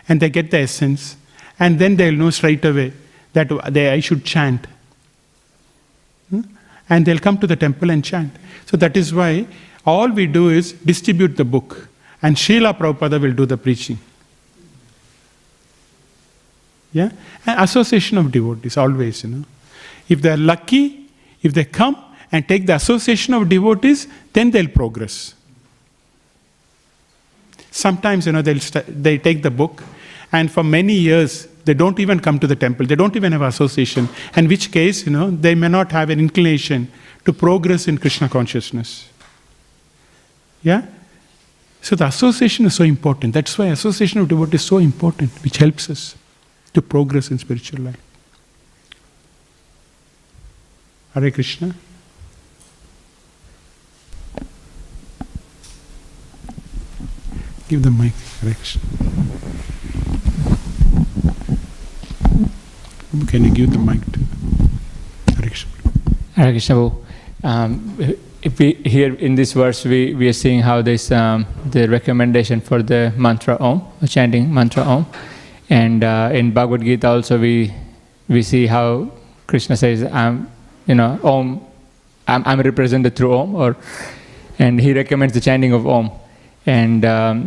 and they get the essence, and then they'll know straight away that I should chant. And they'll come to the temple and chant. So that is why all we do is distribute the book, and Srila Prabhupada will do the preaching. Yeah? And association of devotees, always, If they're lucky, if they come and take the association of devotees, then they'll progress. Sometimes, they take the book, and for many years, they don't even come to the temple. They don't even have association. In which case, they may not have an inclination to progress in Krishna consciousness. Yeah? So the association is so important. That's why association of devotees is so important, which helps us to progress in spiritual life. Hare Krishna. Give the mic. Hare Krishna. Can you give the mic to Hare Krishna? Hare Krishna. If we here in this verse, we are seeing how there's the recommendation for the mantra Om, chanting mantra Om, and in Bhagavad Gita also we see how Krishna says, Om, I'm represented through Om, and he recommends the chanting of Om, and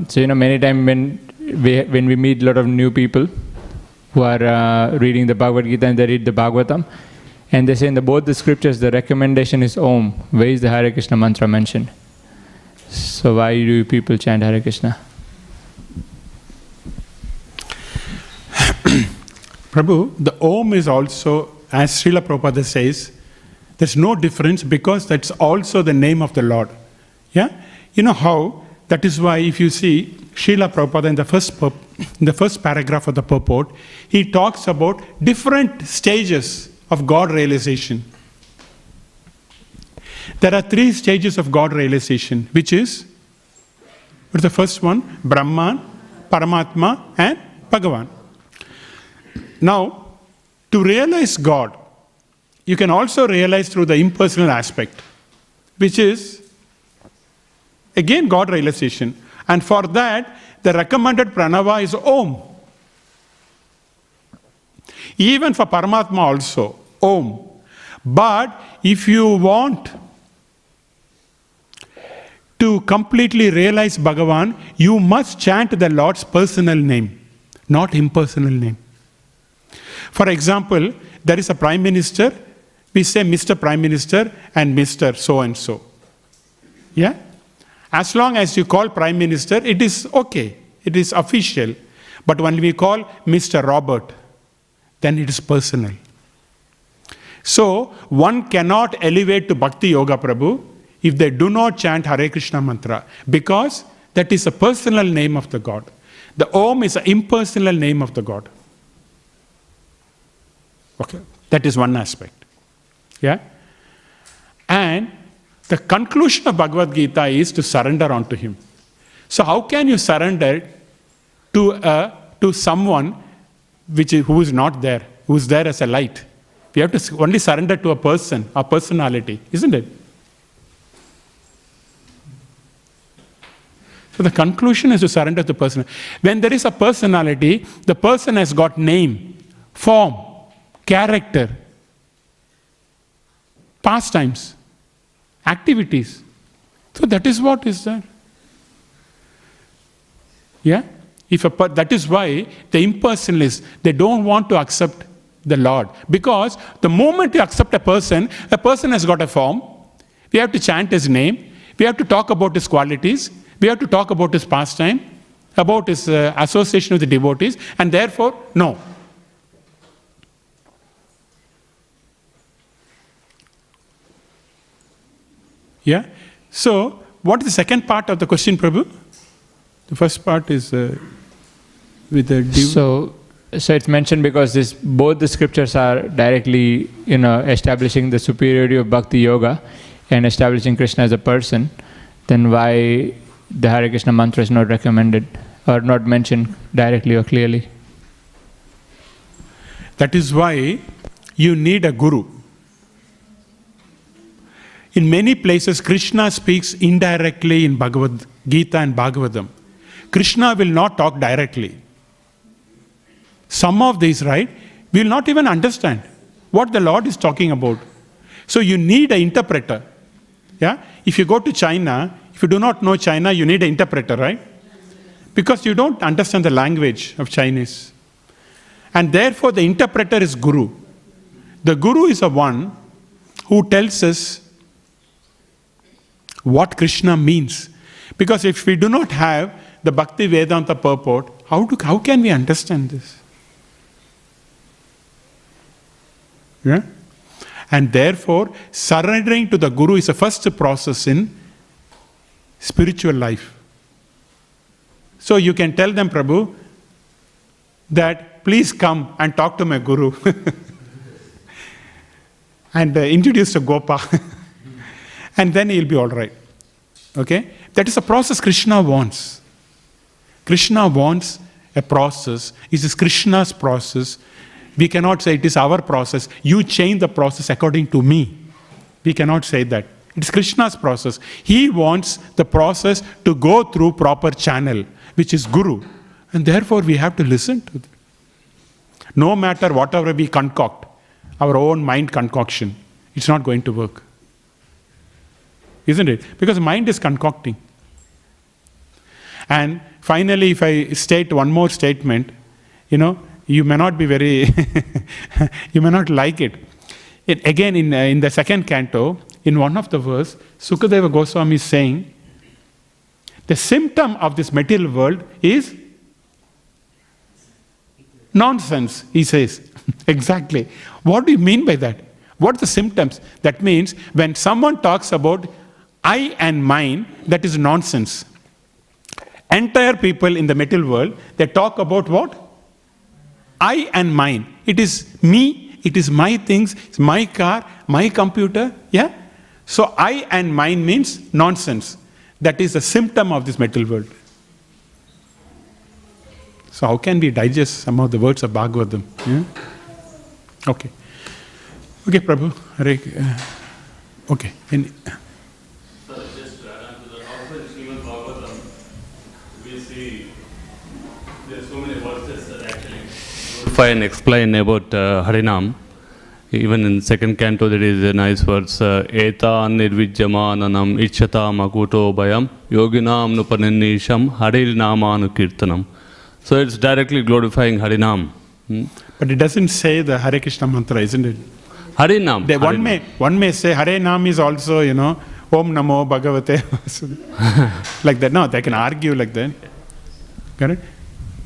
so many times when we meet a lot of new people who are reading the Bhagavad Gita and they read the Bhagavatam, and they say in both the scriptures the recommendation is Om. Where is the Hare Krishna mantra mentioned? So why do people chant Hare Krishna? Prabhu, the Om is also, as Srila Prabhupada says, there's no difference because that's also the name of the Lord. Yeah? You know how? That is why if you see Srila Prabhupada in the first paragraph of the purport, he talks about different stages of God realization. There are 3 stages of God realization, which is, what's the first one? Brahman, Paramatma, and Bhagavan. Now, to realize God, you can also realize through the impersonal aspect, which is, again, God realization. And for that, the recommended pranava is Om. Even for Paramatma also, Om. But if you want to completely realize Bhagavan, you must chant the Lord's personal name, not impersonal name. For example, there is a Prime Minister, we say Mr. Prime Minister and Mr. so-and-so. Yeah? As long as you call Prime Minister, it is okay. It is official. But when we call Mr. Robert, then it is personal. So, one cannot elevate to Bhakti Yoga, Prabhu, if they do not chant Hare Krishna mantra, because that is a personal name of the God. The Om is an impersonal name of the God. Okay, that is one aspect. Yeah? And the conclusion of Bhagavad Gita is to surrender unto Him. So how can you surrender to someone who is not there, who is there as a light? We have to only surrender to a person, a personality, isn't it? So the conclusion is to surrender to the person. When there is a personality, the person has got name, form, character, pastimes, activities. So that is what is there. Yeah? That is why the impersonalists, they don't want to accept the Lord. Because the moment you accept a person has got a form. We have to chant his name. We have to talk about his qualities. We have to talk about his pastime, about his association with the devotees, and therefore, no. Yeah? So, what is the second part of the question, Prabhu? The first part is with the... So it's mentioned because both the scriptures are directly, establishing the superiority of Bhakti Yoga and establishing Krishna as a person. Then why the Hare Krishna mantra is not recommended or not mentioned directly or clearly? That is why you need a guru. In many places, Krishna speaks indirectly in Bhagavad Gita and Bhagavatam. Krishna will not talk directly. Some of these, right, we will not even understand what the Lord is talking about. So you need an interpreter. Yeah? If you go to China, if you do not know China, you need an interpreter, right? Because you don't understand the language of Chinese. And therefore the interpreter is Guru. The Guru is the one who tells us what Krishna means. Because if we do not have the Bhaktivedanta purport, how can we understand this? Yeah? And therefore, surrendering to the Guru is the first process in spiritual life. So you can tell them, Prabhu, that please come and talk to my Guru. And introduce to Gopal. And then he'll be all right. Okay? That is a process Krishna wants. Krishna wants a process. It is Krishna's process. We cannot say it is our process. You change the process according to me. We cannot say that. It is Krishna's process. He wants the process to go through proper channel, which is Guru. And therefore we have to listen to them. No matter whatever we concoct, our own mind concoction, it's not going to work. Isn't it? Because mind is concocting. And finally, if I state one more statement, you may not be very, you may not like it. Again, in the second canto, in one of the verse, Sukadeva Goswami is saying, the symptom of this material world is nonsense, he says. Exactly. What do you mean by that? What are the symptoms? That means when someone talks about I and mine, that is nonsense. Entire people in the material world, they talk about what? I and mine. It is me, it is my things, it's my car, my computer. Yeah? So I and mine means nonsense. That is a symptom of this material world. So how can we digest some of the words of Bhagavatam? Yeah? Okay. Okay, Prabhu. Hare. Okay. So just to add on to that, also in Śrīmad Bhāgavatam, we see there are so many verses that actually glorify and explain about Harinam. Even in second canto there is a nice verse, Eta nirvijyamananam icchata makuto bhayam yoginam nupanennisham harinamanu kirtanam. So it's directly glorifying Harinam. But it doesn't say the Hare Krishna mantra, isn't it? Harinam. One may say Hare Nam is also, Om Namo Bhagavate. Like that. No, they can argue like that. Correct?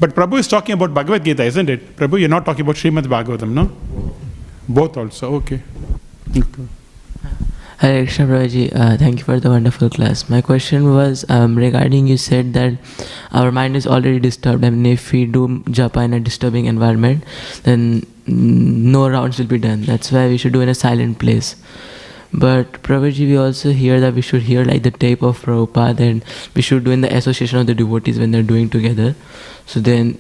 But Prabhu is talking about Bhagavad Gita, isn't it? Prabhu, you're not talking about Śrīmad Bhāgavatam, no? Both also. Okay. Hare Krishna Prabhuji, thank you for the wonderful class. My question was regarding, you said that our mind is already disturbed. I mean, if we do japa in a disturbing environment, then no rounds will be done. That's why we should do in a silent place. But Prabhuji, we also hear that we should hear like the tape of Prabhupada, and we should do in the association of the devotees when they're doing together. So then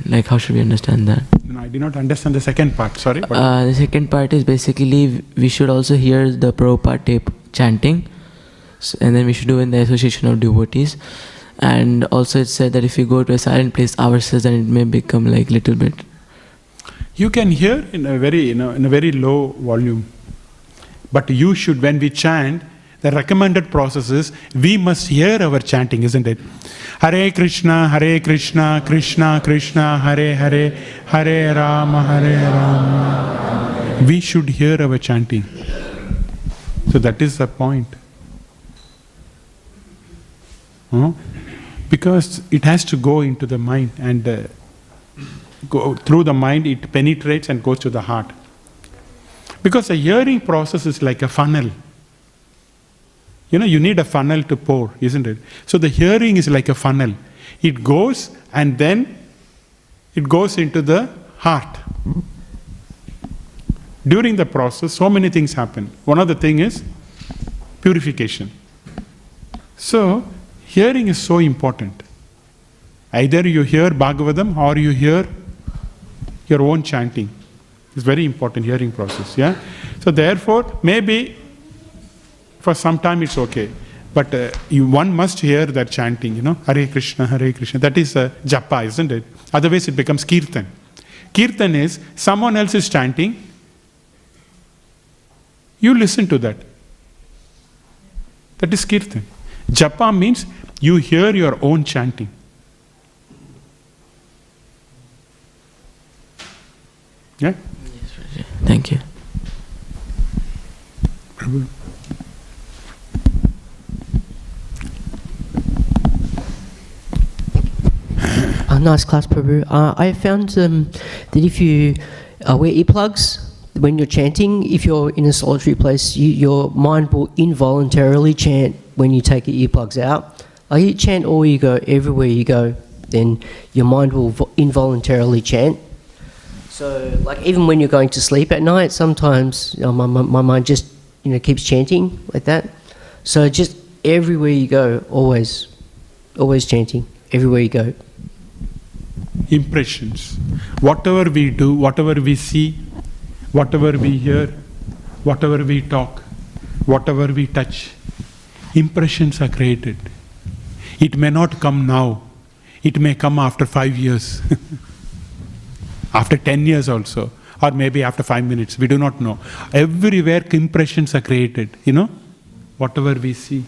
like how should we understand that? No, I did not understand the second part. Sorry. The second part is basically we should also hear the Prabhupada tape chanting, and then we should do in the association of devotees. And also it said that if we go to a silent place ourselves, then it may become like little bit. You can hear in a very, in a very low volume. But you should, when we chant, the recommended process is we must hear our chanting, isn't it? Hare Krishna, Krishna Krishna, Hare Hare, Hare Rama, Hare Rama. We should hear our chanting. So that is the point. Because it has to go into the mind, and go through the mind, it penetrates and goes to the heart. Because the hearing process is like a funnel. You need a funnel to pour, isn't it? So the hearing is like a funnel. It goes and then it goes into the heart. During the process, so many things happen. One of the things is purification. So, hearing is so important. Either you hear Bhagavatam or you hear your own chanting. It's very important hearing process. Yeah. So therefore, maybe for some time it's okay. But one must hear that chanting, Hare Krishna, Hare Krishna. That is japa, isn't it? Otherwise it becomes kirtan. Kirtan is someone else is chanting. You listen to that. That is kirtan. Japa means you hear your own chanting. Yeah? Yes, thank you. Prabhu. Nice class, Prabhu. I found that if you wear earplugs when you're chanting, if you're in a solitary place, your mind will involuntarily chant when you take your earplugs out. Like you chant all you go, everywhere you go, then your mind will involuntarily chant. So, like even when you're going to sleep at night, sometimes my mind just keeps chanting like that. So just everywhere you go, always chanting, everywhere you go. Impressions. Whatever we do, whatever we see, whatever we hear, whatever we talk, whatever we touch, impressions are created. It may not come now. It may come after 5 years. After 10 years also. Or maybe after 5 minutes. We do not know. Everywhere impressions are created. Whatever we see.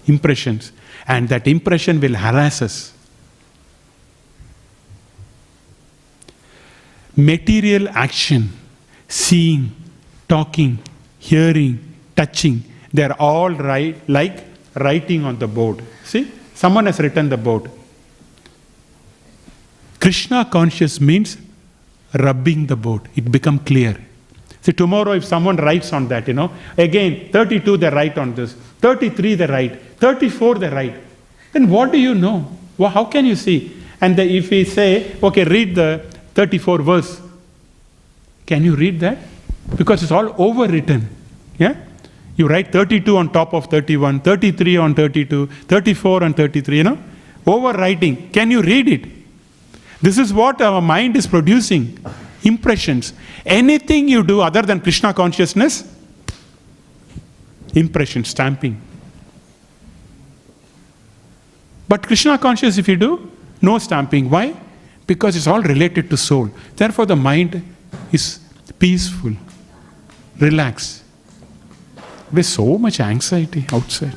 Impressions. And that impression will harass us. Material action, seeing, talking, hearing, touching, they are all like writing on the board. See, someone has written the board. Krishna conscious means rubbing the board. It becomes clear. See, tomorrow if someone writes on that, again, 32 they write on this, 33 they write, 34 they write. Then what do you know? Well, how can you see? And if we say, okay, read the 34 verse. Can you read that? Because it's all overwritten. Yeah? You write 32 on top of 31, 33 on 32, 34 on 33, Overwriting. Can you read it? This is what our mind is producing. Impressions. Anything you do other than Krishna consciousness, impression, stamping. But Krishna conscious if you do, no stamping. Why? Because it's all related to soul. Therefore the mind is peaceful, relaxed. There's so much anxiety outside.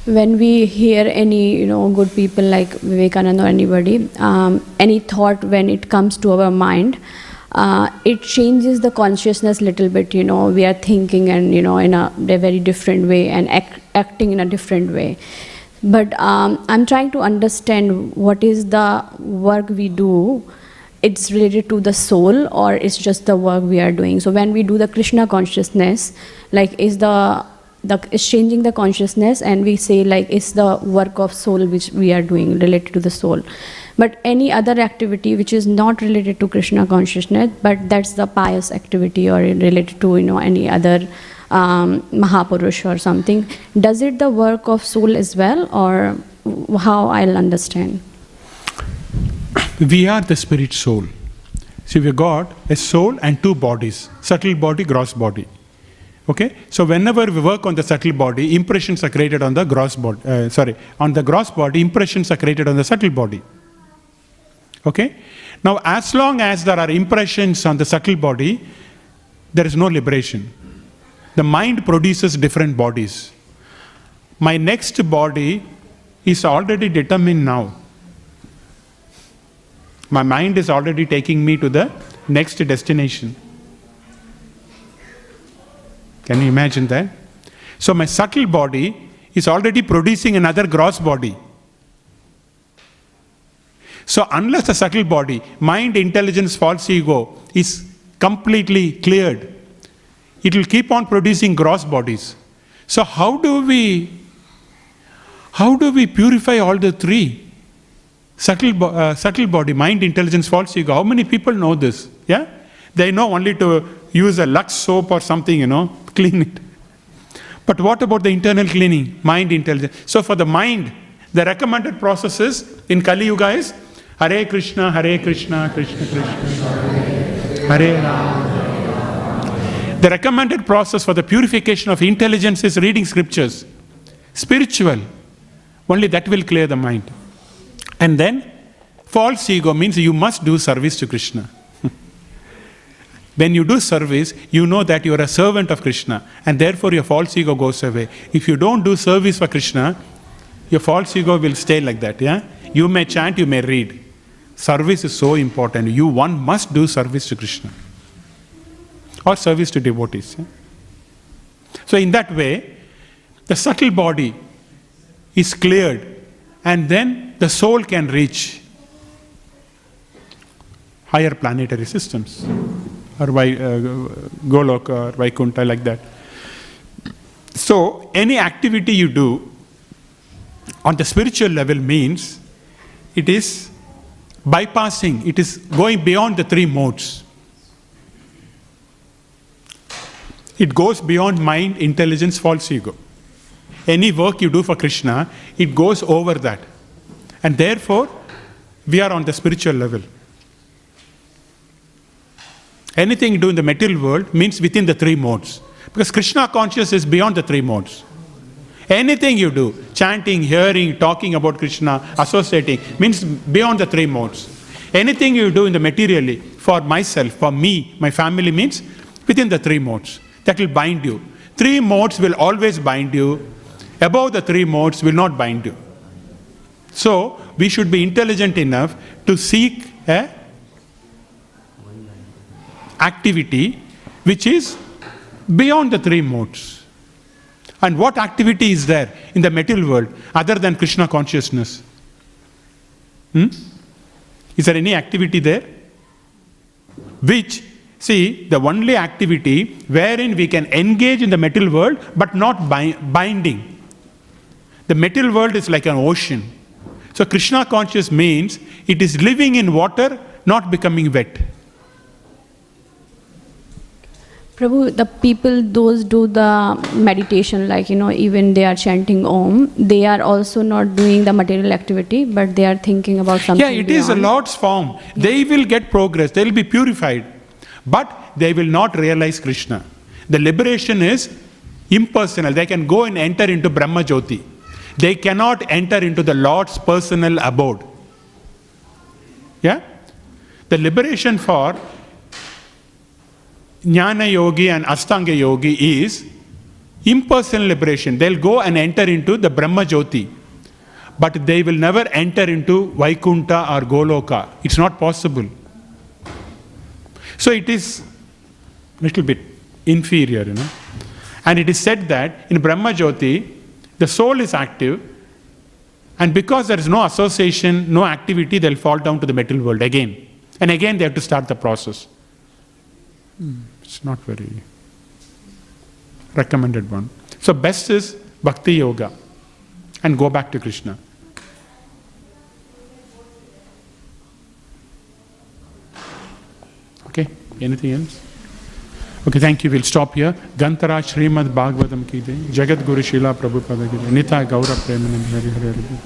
When we hear any good people like Vivekananda or anybody, any thought when it comes to our mind, it changes the consciousness little bit. We are thinking and in a very different way and acting in a different way. But I'm trying to understand what is the work we do. It's related to the soul or it's just the work we are doing. So when we do the Krishna consciousness, like is it's changing the consciousness, and we say like it's the work of soul which we are doing related to the soul. But any other activity which is not related to Krishna consciousness, but that's the pious activity or related to any other Mahapurush or something, does it the work of soul as well, or how I'll understand? We are the spirit soul. See, we've got a soul and two bodies, subtle body, gross body. Okay, so whenever we work on the subtle body, impressions are created on the gross body. On the gross body, impressions are created on the subtle body. Okay, now as long as there are impressions on the subtle body, there is no liberation. The mind produces different bodies. My next body is already determined now. My mind is already taking me to the next destination. Can you imagine that? So my subtle body is already producing another gross body. So unless the subtle body, mind, intelligence, false ego is completely cleared, it will keep on producing gross bodies. So how do we purify all the three? Subtle body, mind, intelligence, false ego. How many people know this? Yeah? They know only to use a Lux soap or something, clean it. But what about the internal cleaning? Mind intelligence. So for the mind, the recommended processes in Kali Yuga is Hare Krishna, Krishna Krishna, Hare Rama. The recommended process for the purification of intelligence is reading scriptures. Spiritual. Only that will clear the mind. And then, false ego means you must do service to Krishna. When you do service, you know that you are a servant of Krishna, and therefore your false ego goes away. If you don't do service for Krishna, your false ego will stay like that. Yeah, you may chant, you may read. Service is so important. One must do service to Krishna or service to devotees. Yeah? So in that way, the subtle body is cleared, and then the soul can reach higher planetary systems, or Goloka or Vaikuntha, like that. So any activity you do on the spiritual level means it is bypassing, it is going beyond the three modes. It goes beyond mind, intelligence, false ego. Any work you do for Krishna, it goes over that. And therefore, we are on the spiritual level. Anything you do in the material world means within the three modes. Because Krishna consciousness is beyond the three modes. Anything you do, chanting, hearing, talking about Krishna, associating, means beyond the three modes. Anything you do in the materially, for myself, for me, my family, means within the three modes. That will bind you. Three modes will always bind you. Above the three modes will not bind you. So, we should be intelligent enough to seek a activity which is beyond the three modes. And what activity is there in the material world other than Krishna consciousness? Is there any activity there? Which, see, the only activity wherein we can engage in the material world but not binding. The material world is like an ocean. So Krishna conscious means it is living in water, not becoming wet. Prabhu, the people, those do the meditation, like, even they are chanting Om, they are also not doing the material activity, but they are thinking about something. Yeah, it is a Lord's form. Yeah. They will get progress, they will be purified, but they will not realize Krishna. The liberation is impersonal. They can go and enter into Brahma Jyoti. They cannot enter into the Lord's personal abode. Yeah? The liberation for Jnana Yogi and Astanga Yogi is impersonal liberation. They'll go and enter into the Brahma Jyoti, but they will never enter into Vaikuntha or Goloka. It's not possible. So it is a little bit inferior, And it is said that in Brahma Jyoti, the soul is active, and because there is no association, no activity, they'll fall down to the material world again. And again they have to start the process. It's not very recommended one. So best is Bhakti Yoga and go back to Krishna. Okay, anything else? Okay, thank you. We'll stop here. Gantara Śrīmad Bhāgavatam ki jai. Jagat Guru Śrīla Prabhupada ki jai. Nitya Gaura Premanand Hari Hare Hare.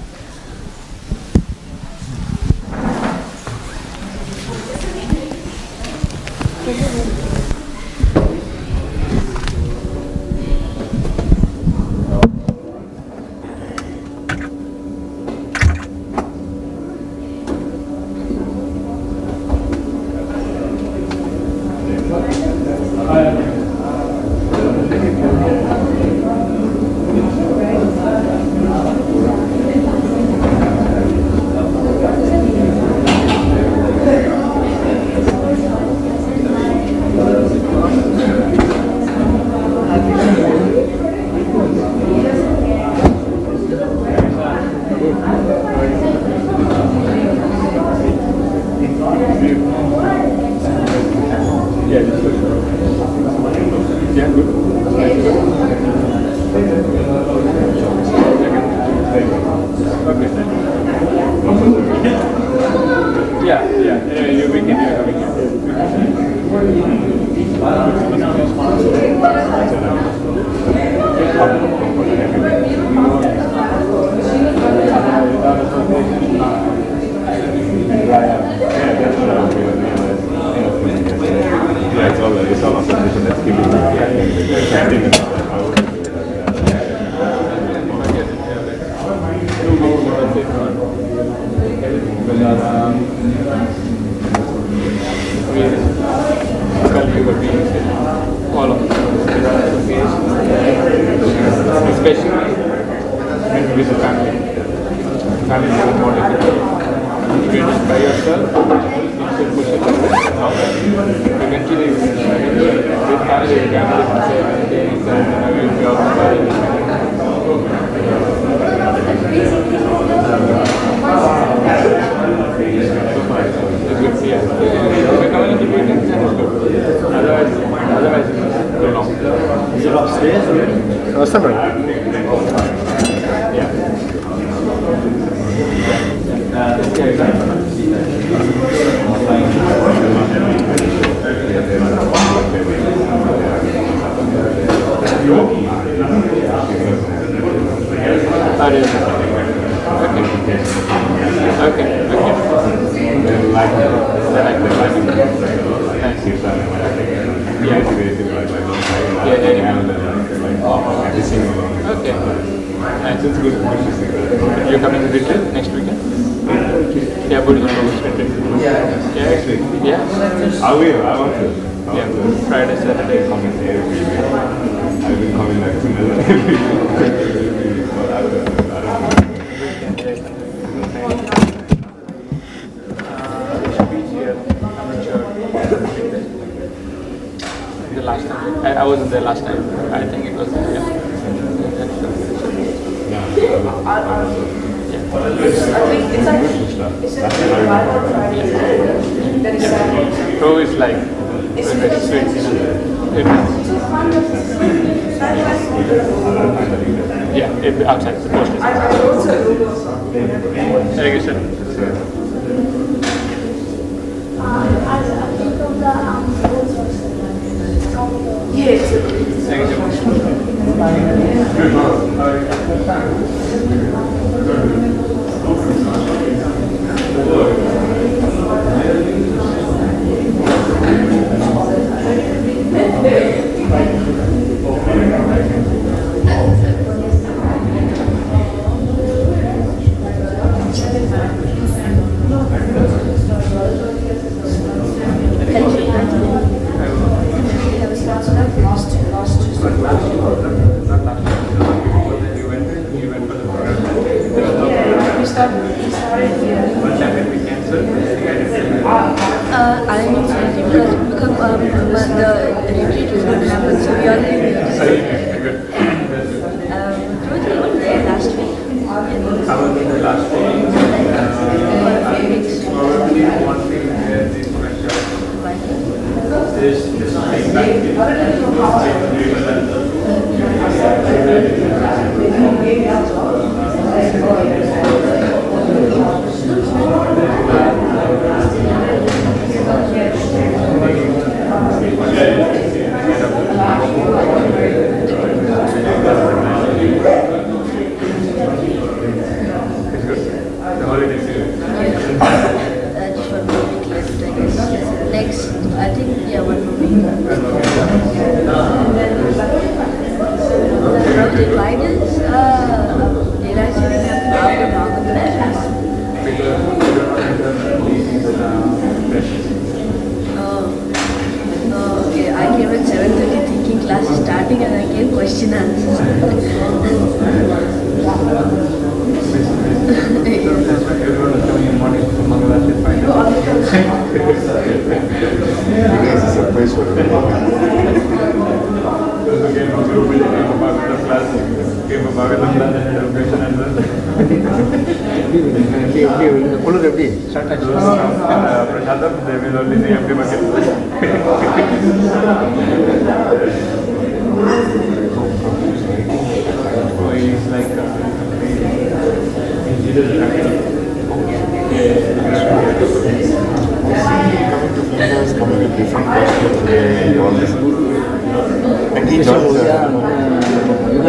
I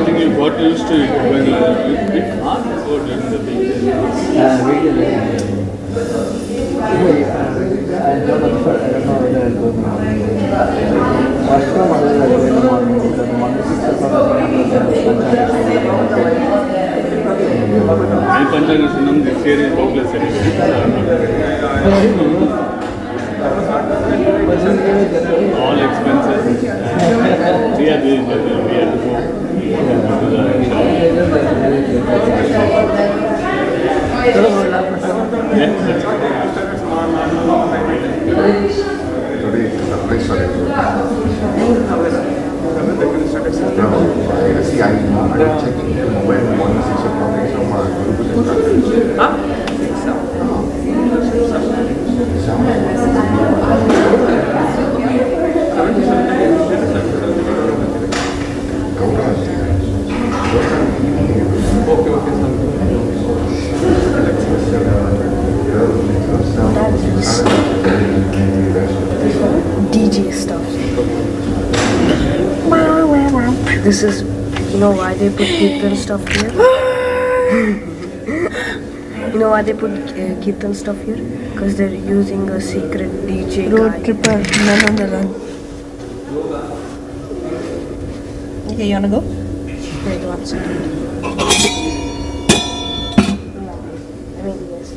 think you got used to it when it's hard to go during the weekend. My Panchanga Sunam this year is hopeless all expenses. We are doing it. We have to go. Today is a surprise for everyone. No, see, I'm checking the mobile morning 6 o'clock. DJ stuff. This is, you know why they put Kirtan stuff here? You know why they put Kirtan stuff here? Because they're using a secret DJ Road guy. tripper, man on the run. Okay, you wanna go? Wait 1 second. I mean, yes.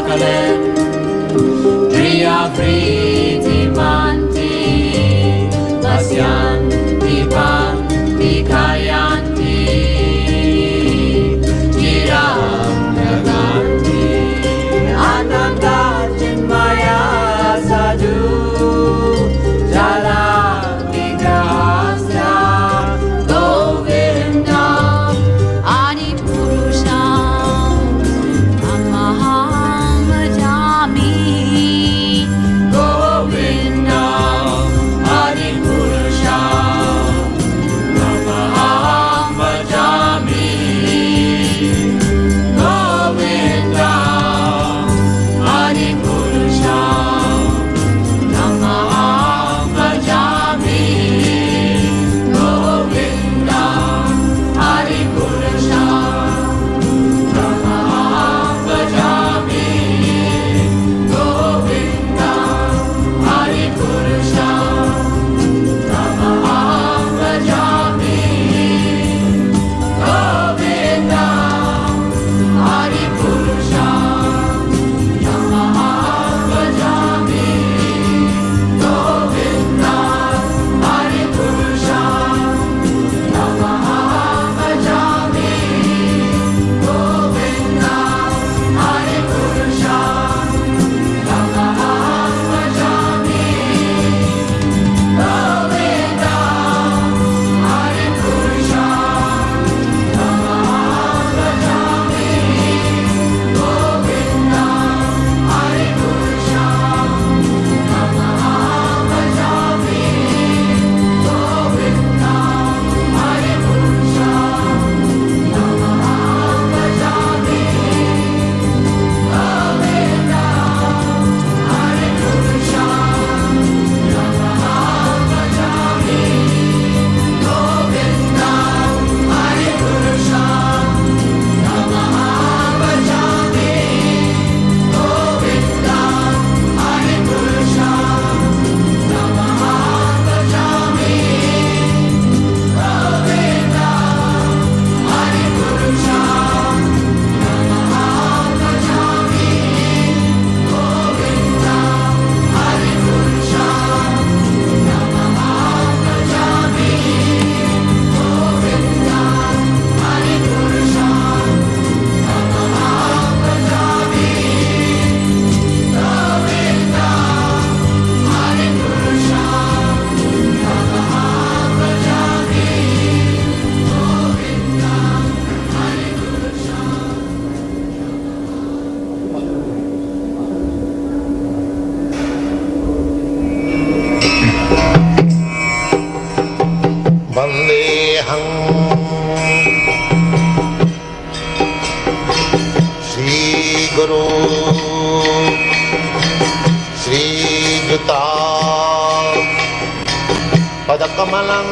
Chocolate, Priya Priti Manti, Pasyanti Panti Kayanti, Chiram Naganti, Ananda Chinmaya Sadhu, Jala Vigrahasya, Govinda, Adi Purusha, Amaham Bhajami, Govinda, Adi Purusha, Amaham Bhajami, Govinda, Adi Purusha, Amaham Bhajami, Govinda, Adi Purusha, Amaham Bhajami, Govinda, Adi Purusha, Amaham Bhajami, Govinda, Adi Purusha, Amaham Bhajami, Govinda, Adi Purusha, Amaham Bhajami, Govinda, Adi Purusha, Amaham Bhajami, Govinda, Adi Purusha, Amaham Bhajami, Govinda, Adi Purusha, Amaham Bhajami, Govinda, Adi Purusha, Amaham Bhajami, Govinda, Adi Purusha, Amaham Bhajami, Govinda, Adi Purusha, Amaham Bhajami, Govinda, Adi Purusha, Amaham Bhajami, Govinda, Adi Purusha, Amaham Bhajami, Govinda, Adi Purusha, Amaham Bhajami, Govinda, Adi Purusha, Amaham Bhajami, Govinda, Adi Purusha, Amaham Bhajami, Govinda, Adi Purusha. Vandeham Shri Guru Shri Juta Padakamalam